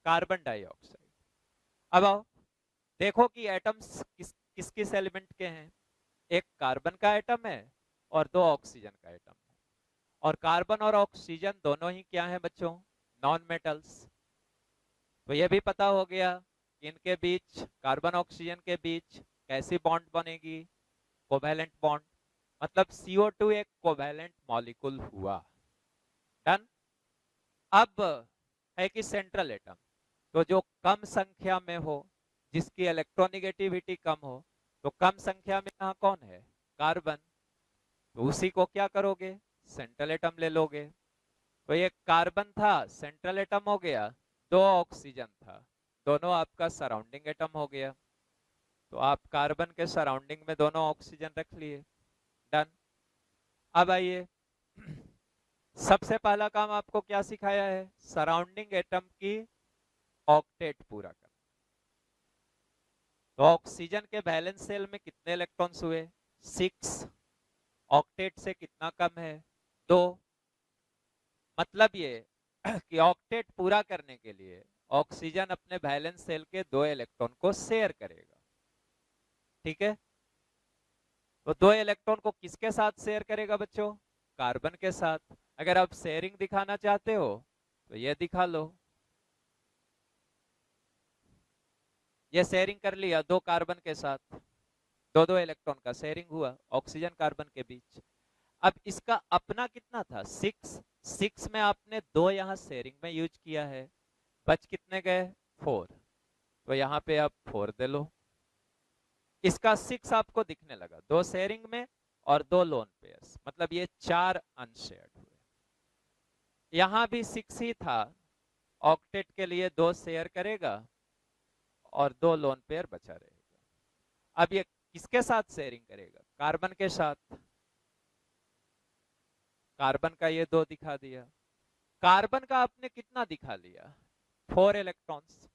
कार्बन डाइऑक्साइड। अब आओ देखो कि एटम्स किस किस एलिमेंट के हैं, एक कार्बन का एटम है और 2 ऑक्सीजन का एटम है। और कार्बन और ऑक्सीजन दोनों ही क्या है बच्चों, नॉन मेटल्स। तो ये भी पता हो गया कि इनके बीच, कार्बन ऑक्सीजन के बीच कैसी बॉन्ड बनेगी, कोवैलेंट बॉन्ड। मतलब CO2 एक कोवैलेंट मॉलिक्यूल हुआ। डन। अब है कि सेंट्रल एटम, तो जो कम संख्या में हो, जिसकी इलेक्ट्रोनिगेटिविटी कम हो, तो कम संख्या में यहाँ कौन है, कार्बन। तो उसी को क्या करोगे, सेंट्रल एटम ले लोगे। तो ये कार्बन था, सेंट्रल एटम हो गया, 2 ऑक्सीजन था, दोनों आपका सराउंडिंग एटम हो गया। तो आप कार्बन के सराउंडिंग में दोनों ऑक्सीजन रख लिए। डन। अब आइए सबसे पहला काम आपको क्या सिखाया है, सराउंडिंग एटम की ऑक्टेट पूरा करना। तो ऑक्सीजन के वैलेंस सेल में कितने इलेक्ट्रॉन्स हुए, 6, ऑक्टेट से कितना कम है, 2। मतलब ये कि ऑक्टेट पूरा करने के लिए ऑक्सीजन अपने वैलेंस सेल के 2 इलेक्ट्रॉन को शेयर करेगा। ठीक है, तो 2 इलेक्ट्रॉन को किसके साथ शेयर करेगा बच्चों, कार्बन के साथ। अगर आप शेयरिंग दिखाना चाहते हो तो ये दिखा लो, ये शेयरिंग कर लिया 2 कार्बन के साथ, 2 इलेक्ट्रॉन का शेयरिंग हुआ ऑक्सीजन कार्बन के बीच। अब इसका अपना कितना था, 6 में आपने 2 यहाँ शेयरिंग में यूज किया है, बच कितने गए, 4। तो यहाँ पे आप 4 दे लो। इसका 6 आपको दिखने लगा, 2 शेयरिंग में और 2 लोन पेयर्स, मतलब ये 4 अनशेयर्ड हुए। यहाँ भी 6 ही था, ऑक्टेट के लिए 2 शेयर करेगा और 2 लोन पेयर बचा रहेगा। अब ये किसके साथ शेयरिंग करेगा? कार्बन के साथ। कार्बन का ये 2 दिखा दिया, कार्बन का आपने कितना दिखा लिया? 4 इलेक्ट्रॉन्स।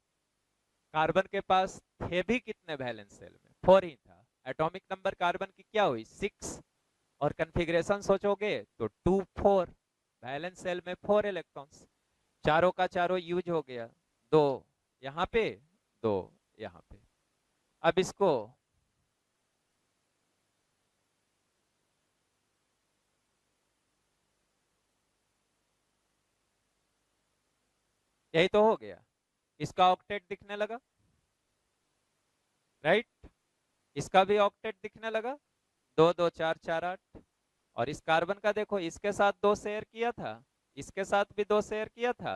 कार्बन के पास थे भी कितने वैलेंस सेल में? 4 ही था। एटॉमिक नंबर कार्बन की क्या हुई? 6। और कन्फिग्रेशन सोचोगे तो 2 4, वैलेंस सेल में 4 इलेक्ट्रॉन्स। चारों का चारों यूज हो गया, 2 यहाँ पे, 2 यहाँ पे। अब इसको यही तो हो गया, इसका ऑक्टेट दिखने लगा, राइट? इसका भी ऑक्टेट दिखने लगा, 2 2 4 4 8। और इस कार्बन का देखो, इसके साथ 2 शेयर किया था, इसके साथ भी 2 शेयर किया था,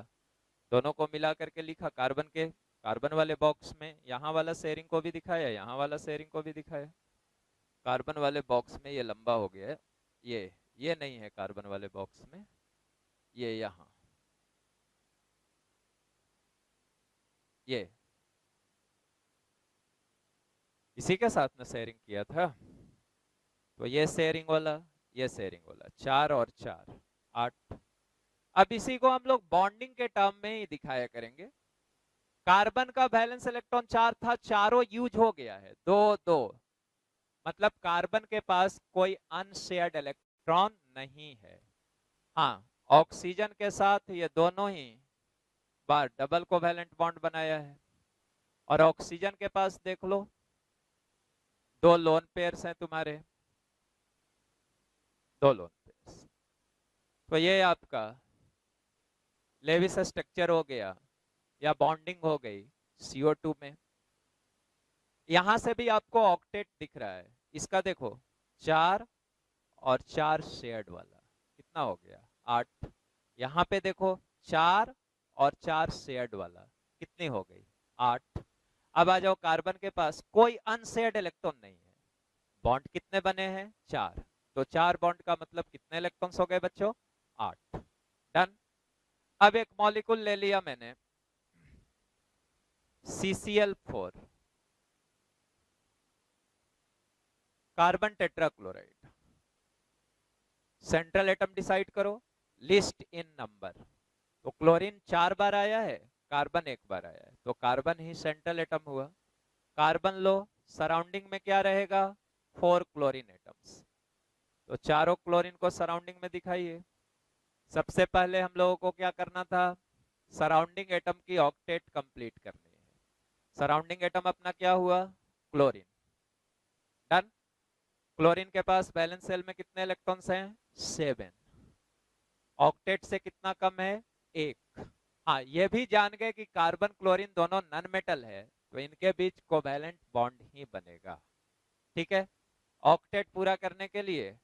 दोनों को मिला करके लिखा कार्बन के कार्बन वाले बॉक्स में। यहाँ वाला शेयरिंग को भी दिखाया, यहाँ वाला शेयरिंग को भी दिखाया। कार्बन वाले बॉक्स में ये लंबा हो गया है, ये नहीं है कार्बन वाले बॉक्स में, ये यहाँ, ये इसी के साथ में शेयरिंग किया था। तो ये शेयरिंग वाला, ये शेयरिंग वाला, 4 और 4 8। अब इसी को हम लोग बॉन्डिंग के टर्म में ही दिखाया करेंगे। कार्बन का वैलेंस इलेक्ट्रॉन 4 था, चारों यूज हो गया है, 2 2, मतलब कार्बन के पास कोई अनशेयर्ड इलेक्ट्रॉन नहीं है। हाँ, ऑक्सीजन के साथ ये दोनों ही बार डबल कोवैलेंट बॉन्ड बनाया है। और ऑक्सीजन के पास देख लो, 2 लोन पेयर्स हैं तुम्हारे, 2 लोन पेयर्स। तो ये आपका लेविस स्ट्रक्चर हो गया या बॉन्डिंग हो गई CO2 में। यहां से भी आपको ऑक्टेट दिख रहा है, इसका देखो 4 और 4 शेयर्ड वाला कितना हो गया? 8। यहां पे देखो 4 और 4 शेयर्ड वाला कितनी हो गई? 8। अब आ जाओ, कार्बन के पास कोई अनशेयर्ड इलेक्ट्रॉन नहीं है, बॉन्ड कितने बने हैं? 4। तो 4 बॉन्ड का मतलब कितने इलेक्ट्रॉन्स हो गए बच्चों? 8। डन। अब एक मॉलिक्यूल ले लिया मैंने, CCl4, carbon tetrachloride. Central atom decide करो, लिस्ट इन नंबर। तो क्लोरीन 4 बार आया है, कार्बन 1 बार आया है, तो कार्बन ही सेंट्रल एटम हुआ। कार्बन लो, सराउंडिंग में क्या रहेगा? 4 क्लोरीन एटम्स। तो चारों क्लोरीन को सराउंडिंग में दिखाइए। सबसे पहले हम लोगों को क्या करना था? सराउंडिंग एटम की ऑक्टेट कंप्लीट करनी है। सराउंडिंग एटम अपना क्या हुआ? क्लोरीन। डन। क्लोरीन के पास वैलेंस सेल में कितने इलेक्ट्रॉन्स हैं? 7। ऑक्टेट से कितना कम है? 1। हाँ, ये भी जान गए कि कार्बन क्लोरीन दोनों नॉन मेटल है, तो इनके बीच कोवैलेंट बॉन्ड ही बनेगा। ठीक है, ऑक्टेट पूरा करने के लिए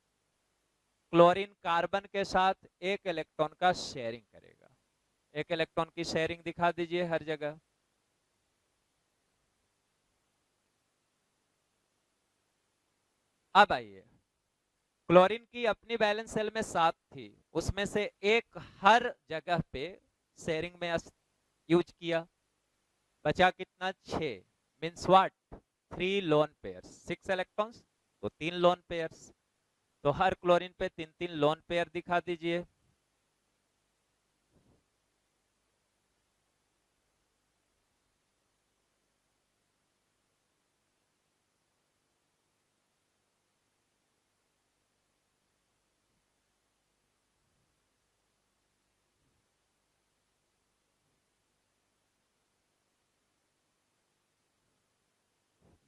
क्लोरीन कार्बन के साथ 1 इलेक्ट्रॉन का शेयरिंग करेगा। 1 इलेक्ट्रॉन की शेयरिंग दिखा दीजिए हर जगह। अब आइए, क्लोरीन की अपनी बैलेंस सेल में 7 थी, उसमें से 1 हर जगह पे शेयरिंग में यूज किया, बचा कितना? 6। Means what? 3 lone pairs, 6 electrons तो 3 लोन पेयर्स। तो हर क्लोरीन पे 3 3 लोन पेयर दिखा दीजिए।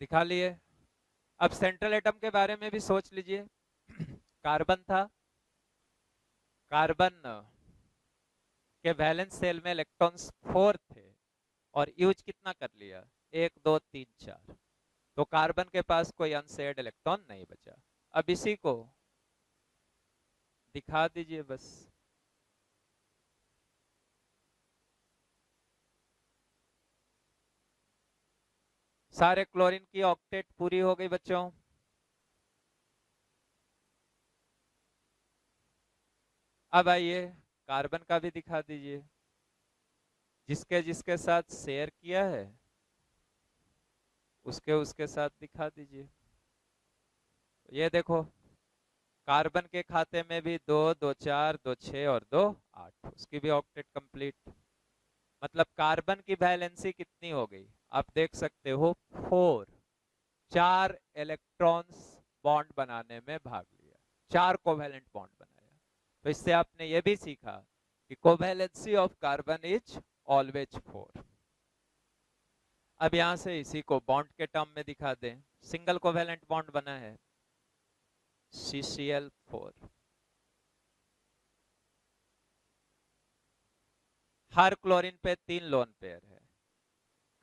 दिखा लिए। अब सेंट्रल एटम के बारे में भी सोच लीजिए। कार्बन था, कार्बन के वैलेंस सेल में इलेक्ट्रॉन्स 4 थे और यूज कितना कर लिया? 1 2 3 4। तो कार्बन के पास कोई अनशेयर्ड इलेक्ट्रॉन नहीं बचा। अब इसी को दिखा दीजिए बस। सारे क्लोरीन की ऑक्टेट पूरी हो गई बच्चों। अब आइए, कार्बन का भी दिखा दीजिए, जिसके जिसके साथ शेयर किया है उसके उसके साथ दिखा दीजिए। ये देखो, कार्बन के खाते में भी 2, 2 4, 2 6 और 2 8, उसकी भी ऑक्टेट कंप्लीट। मतलब कार्बन की वैलेंसी कितनी हो गई, आप देख सकते हो 4, 4 इलेक्ट्रॉन्स बॉन्ड बनाने में भाग लिया, 4 कोवेलेंट बॉन्ड बनाया। तो इससे आपने ये भी सीखा कि covalency of carbon is always 4। अब यहां से इसी को बॉन्ड के टर्म में दिखा दें, सिंगल कोवेलेंट बॉन्ड बना है CCl4। हर क्लोरीन पे 3 लोन पेयर है,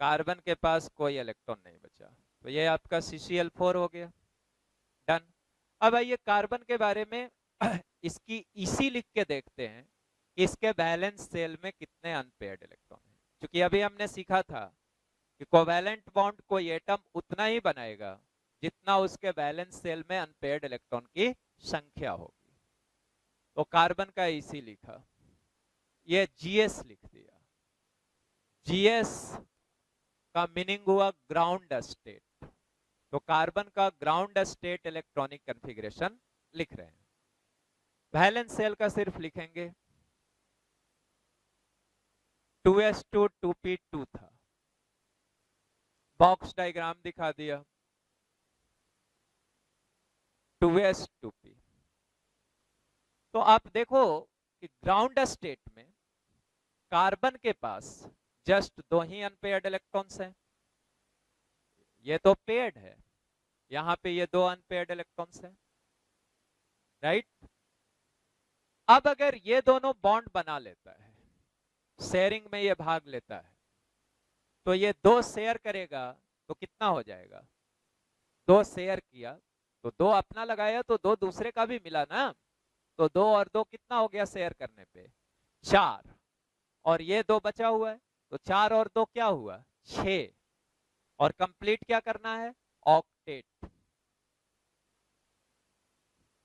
कार्बन के पास कोई इलेक्ट्रॉन नहीं बचा, तो ये आपका CCl4 हो गया। डन। अब आइए कार्बन के बारे में इसकी इसी लिख के देखते हैं कि इसके बैलेंस सेल में कितने अनपेयर्ड इलेक्ट्रॉन हैं। क्योंकि अभी हमने सीखा था कि कोवैलेंट बॉन्ड कोई एटम उतना ही बनाएगा जितना उसके बैलेंस सेल में अनपेयर्ड इलेक्ट्रॉन की संख्या होगी। तो कार्बन का इसी लिखा, ये GS लिख दिया। GS का मीनिंग हुआ ग्राउंड स्टेट, तो कार्बन का ग्राउंड स्टेट इलेक्ट्रॉनिक कॉन्फ़िगरेशन लिख रहे हैं। वैलेंस सेल का सिर्फ लिखेंगे 2s2 2p2 था, बॉक्स डायग्राम दिखा दिया 2s 2p। तो आप देखो कि ग्राउंड स्टेट में कार्बन के पास जस्ट 2 ही अनपेयर्ड इलेक्ट्रॉन्स हैं, ये तो पेयर्ड है, यहां पे ये 2 अनपेयर्ड इलेक्ट्रॉन्स हैं, राइट। अब अगर ये दोनों बॉन्ड बना लेता है, शेयरिंग में ये भाग लेता है, तो ये 2 शेयर करेगा तो कितना हो जाएगा, 2 शेयर किया तो 2 अपना लगाया तो 2 दूसरे का भी मिला ना, तो 2 और 2 कितना हो गया शेयर करने पे, 4, और ये 2 बचा हुआ है, तो 4 और 2 क्या हुआ, 6, और कंप्लीट क्या करना है, ऑक्टेट।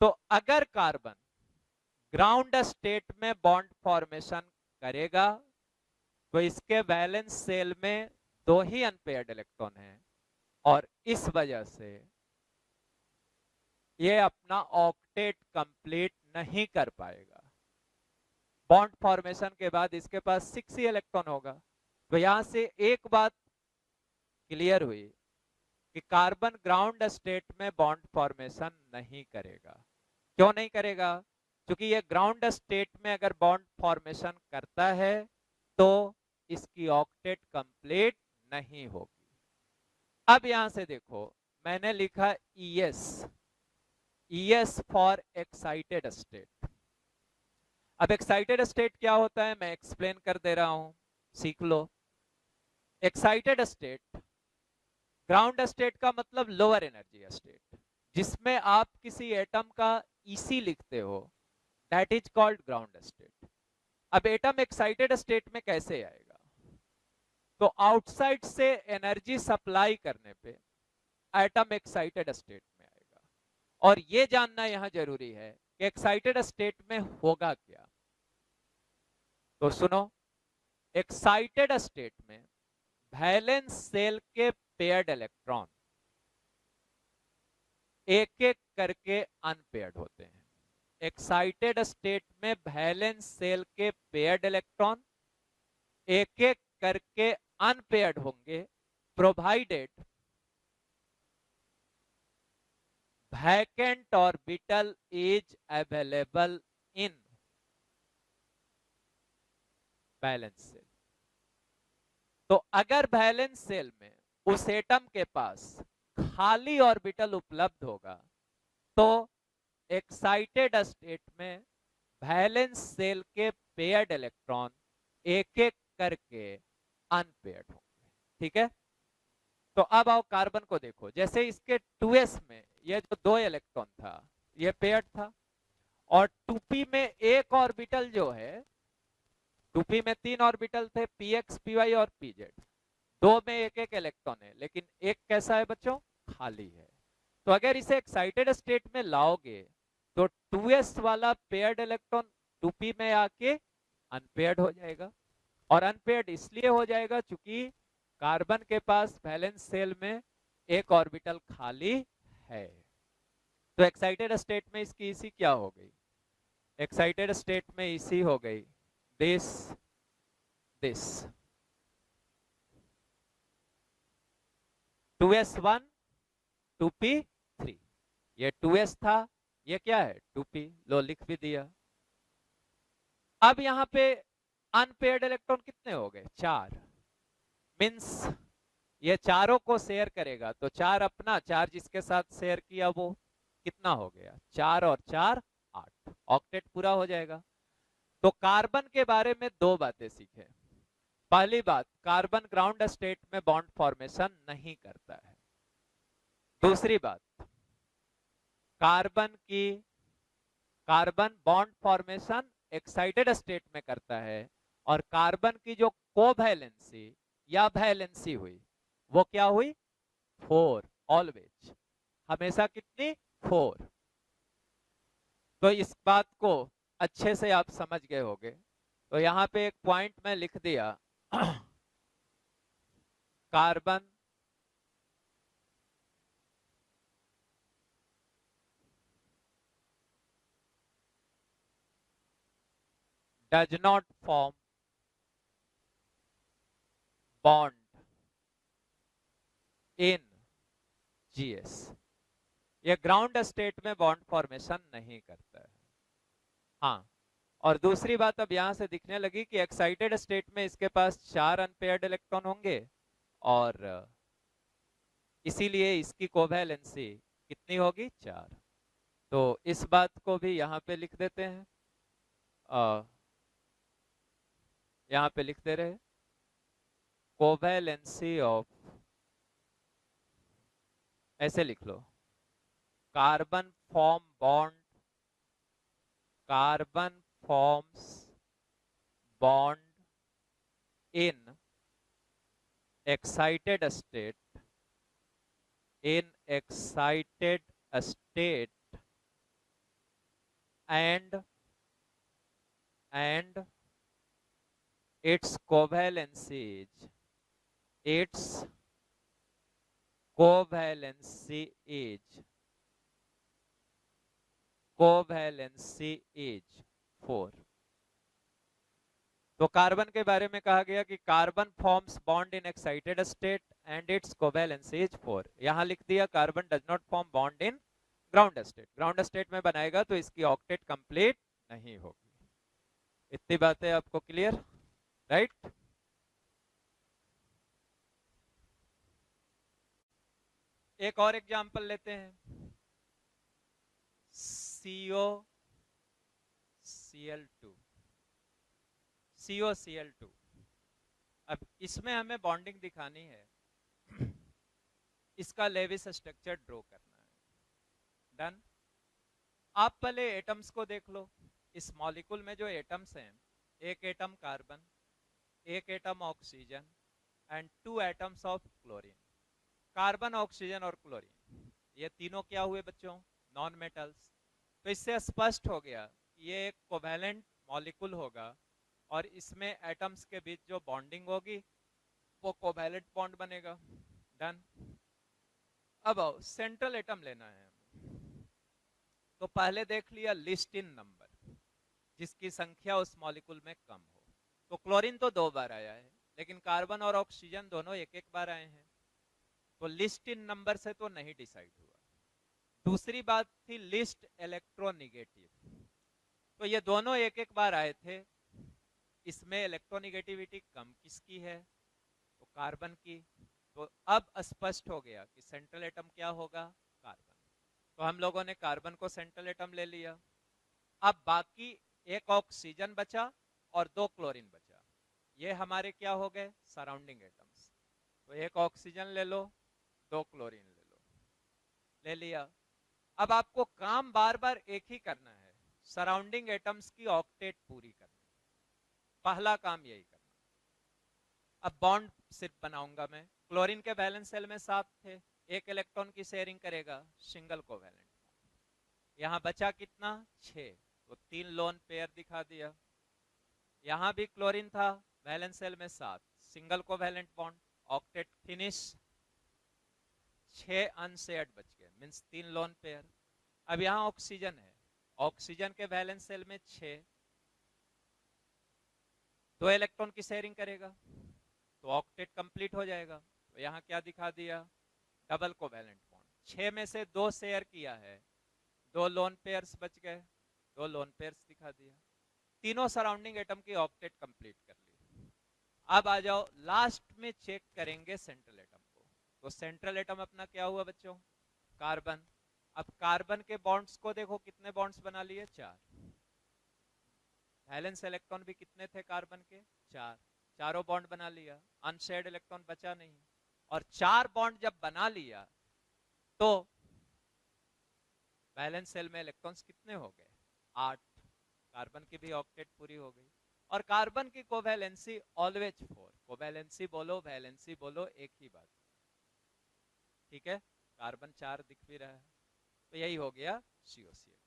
तो अगर कार्बन ग्राउंड स्टेट में बॉन्ड फॉर्मेशन करेगा तो इसके वैलेंस सेल में 2 ही अनपेयर्ड इलेक्ट्रॉन हैं, और इस वजह से ये अपना ऑक्टेट कंप्लीट नहीं कर पाएगा। बॉन्ड फॉर्मेशन के बाद इसके पास 6 ही इलेक्ट्रॉन होगा। तो यहां से एक बात क्लियर हुई कि कार्बन ग्राउंड स्टेट में बॉन्ड फॉर्मेशन नहीं करेगा। क्यों नहीं करेगा, क्योंकि ये ग्राउंड स्टेट में अगर बॉन्ड फॉर्मेशन करता है तो इसकी ऑक्टेट कंप्लीट नहीं होगी। अब यहां से देखो, मैंने लिखा ES फॉर एक्साइटेड स्टेट। अब एक्साइटेड स्टेट क्या होता है मैं एक्सप्लेन कर दे रहा हूं, सीख लो। एक्साइटेड स्टेट, ग्राउंड स्टेट का मतलब लोअर एनर्जी स्टेट, जिसमें आप किसी एटम का EC लिखते हो, that is called ground state. अब एटम एक्साइटेड स्टेट में कैसे आएगा, तो आउटसाइड से एनर्जी सप्लाई करने पे एटम एक्साइटेड स्टेट में आएगा। और ये जानना यहां जरूरी है कि एक्साइटेड स्टेट में होगा क्या। तो सुनो, एक्साइटेड स्टेट में वैलेंस सेल के पेयर्ड इलेक्ट्रॉन एक एक करके अनपेयर्ड होते हैं। एक्साइटेड स्टेट में वैलेंस सेल के पेयर्ड इलेक्ट्रॉन एक एक करके अनपेयर्ड होंगे, provided vacant orbital is available in valence shell. तो अगर बैलेंस सेल में उस एटम के पास खाली ऑर्बिटल उपलब्ध होगा तो एक्साइटेड स्टेट में बैलेंस सेल के पेयर्ड इलेक्ट्रॉन एक एक करके अनपेयर्ड होंगे। ठीक है, तो अब आओ कार्बन को देखो, जैसे इसके 2s में ये जो 2 इलेक्ट्रॉन था ये पेयर्ड था, और 2p में एक ऑर्बिटल जो है, 2p में 3 ऑर्बिटल थे, px py और pz, 2 में एक एक इलेक्ट्रॉन है, लेकिन एक कैसा है बच्चों, खाली है। तो अगर इसे एक्साइटेड स्टेट में लाओगे तो 2s वाला पेयर्ड इलेक्ट्रॉन 2p में आके अनपेयर्ड हो जाएगा, और अनपेयर्ड इसलिए हो जाएगा क्योंकि कार्बन के पास वैलेंस सेल में एक ऑर्बिटल खाली है। तो एक्साइटेड स्टेट में इसकी इसी क्या हो गई, एक्साइटेड स्टेट में इसी हो गई दिस दिस 2s1 2p3, ये 2s था, ये क्या है 2p, लो लिख भी दिया। अब यहां पे अनपेयर्ड इलेक्ट्रॉन कितने हो गए 4, मीन्स ये चारों को शेयर करेगा, तो 4 अपना, 4 जिसके साथ शेयर किया वो कितना हो गया 4 और 4 8, ऑक्टेट पूरा हो जाएगा। तो कार्बन के बारे में दो बातें सीखे। पहली बात, कार्बन ग्राउंड स्टेट में बॉन्ड फॉर्मेशन नहीं करता है। दूसरी बात, carbon bond formation excited state में करता है, और कार्बन की जो कोवैलेंसी या वैलेंसी हुई वो क्या हुई 4, ऑलवेज, हमेशा कितनी 4। तो इस बात को अच्छे से आप समझ गए होंगे। तो यहां पे एक पॉइंट मैं लिख दिया carbon does not form bond in GS, ये ग्राउंड स्टेट में बॉन्ड फॉर्मेशन नहीं करता है। हाँ, और दूसरी बात अब यहां से दिखने लगी कि एक्साइटेड स्टेट में इसके पास 4 अनपेयर्ड इलेक्ट्रॉन होंगे, और इसीलिए इसकी कोवैलेंसी कितनी होगी 4। तो इस बात को भी यहां पे लिख देते हैं, यहां पे लिख दे रहे कोवैलेंसी ऑफ, ऐसे लिख लो, carbon form bond, carbon forms bond in excited state, in excited state and its covalency is 4। तो कार्बन के बारे में कहा गया कि carbon forms bond in excited state and it's covalency is 4। यहां लिख दिया carbon does not form bond in ground state, ground state में बनाएगा तो इसकी ऑक्टेट कंप्लीट नहीं होगी। इतनी बातें आपको क्लियर, राइट? एक और एग्जांपल लेते हैं, COCl2, COCl2। अब इसमें हमें बॉन्डिंग दिखानी है, इसका लेविस स्ट्रक्चर ड्रॉ करना है। डन। आप पहले एटम्स को देख लो। इस मॉलिक्यूल में जो एटम्स हैं, एक एटम कार्बन, एक atom oxygen and 2 atoms of chlorine. Carbon, oxygen और क्लोरीन, ये तीनों क्या हुए बच्चों, नॉन मेटल्स। तो इससे स्पष्ट हो गया कि ये एक कोवैलेंट मॉलिक्यूल होगा, और इसमें एटम्स के बीच जो बॉन्डिंग होगी वो कोवैलेंट बॉन्ड बनेगा। डन। अब आओ सेंट्रल एटम लेना है हमें। तो पहले देख लिया लिस्ट इन नंबर, जिसकी संख्या उस मॉलिक्यूल में कम हो। तो क्लोरीन तो 2 बार आया है, लेकिन कार्बन और ऑक्सीजन दोनों एक बार आए हैं, तो लिस्ट इन नंबर से तो नहीं डिसाइड हुआ। दूसरी बात थी लिस्ट इलेक्ट्रोनिगेटिव, तो ये दोनों एक बार आए थे, इसमें इलेक्ट्रोनिगेटिविटी कम किसकी है, तो कार्बन की। तो अब स्पष्ट हो गया कि सेंट्रल एटम क्या होगा, कार्बन। तो हम लोगों ने कार्बन को सेंट्रल एटम ले लिया। अब बाकी एक ऑक्सीजन बचा और 2 क्लोरीन बचा, ये हमारे क्या हो गए, सराउंडिंग एटम्स। तो एक ऑक्सीजन ले लो, 2 क्लोरीन ले लो, ले लिया। अब आपको काम बार बार एक ही करना है, सराउंडिंग एटम्स की ऑक्टेट पूरी करनी। पहला काम यही करना। अब बॉन्ड सिर्फ बनाऊंगा मैं। क्लोरीन के वैलेंस शेल में 7 थे, एक इलेक्ट्रॉन की शेयरिंग करेगा, सिंगल कोवैलेंट। यहां बचा कितना 6, तो 3 लोन पेयर दिखा दिया। यहां भी क्लोरीन था, वैलेंस शेल में 7, single covalent bond, octet finish. 6 unshared बच गए, मींस 3 लोन पेयर। अब यहां ऑक्सीजन है, ऑक्सीजन के वैलेंस शेल में 6, 2 इलेक्ट्रॉन की शेयरिंग करेगा तो ऑक्टेट कंप्लीट हो जाएगा। तो यहां क्या दिखा दिया, डबल कोवैलेंट बॉन्ड। 6 में से 2 शेयर किया है, 2 लोन पेयर्स बच गए, 2 लोन पेयर्स दिखा दिया। तीनों सराउंडिंग एटम की ऑक्टेट कंप्लीट कर ली। अब आ जाओ लास्ट में चेक करेंगे सेंट्रल एटम को। तो सेंट्रल एटम अपना क्या हुआ बच्चों, कार्बन। अब कार्बन के बॉन्ड्स को देखो, कितने बॉन्ड्स बना लिए, 4। वैलेंस इलेक्ट्रॉन भी कितने थे कार्बन के, 4, चारों बॉन्ड बना लिया, अनशेयर्ड इलेक्ट्रॉन बचा नहीं। और 4 बॉन्ड जब बना लिया तो वैलेंस शेल में इलेक्ट्रॉन्स कितने हो गए, 8। कार्बन की भी ऑक्टेट पूरी हो गई। और कार्बन की कोवैलेंसी ऑलवेज 4। कोवैलेंसी बोलो वैलेंसी बोलो एक ही बात, ठीक है। कार्बन 4 दिख भी रहा है, तो यही हो गया COCH।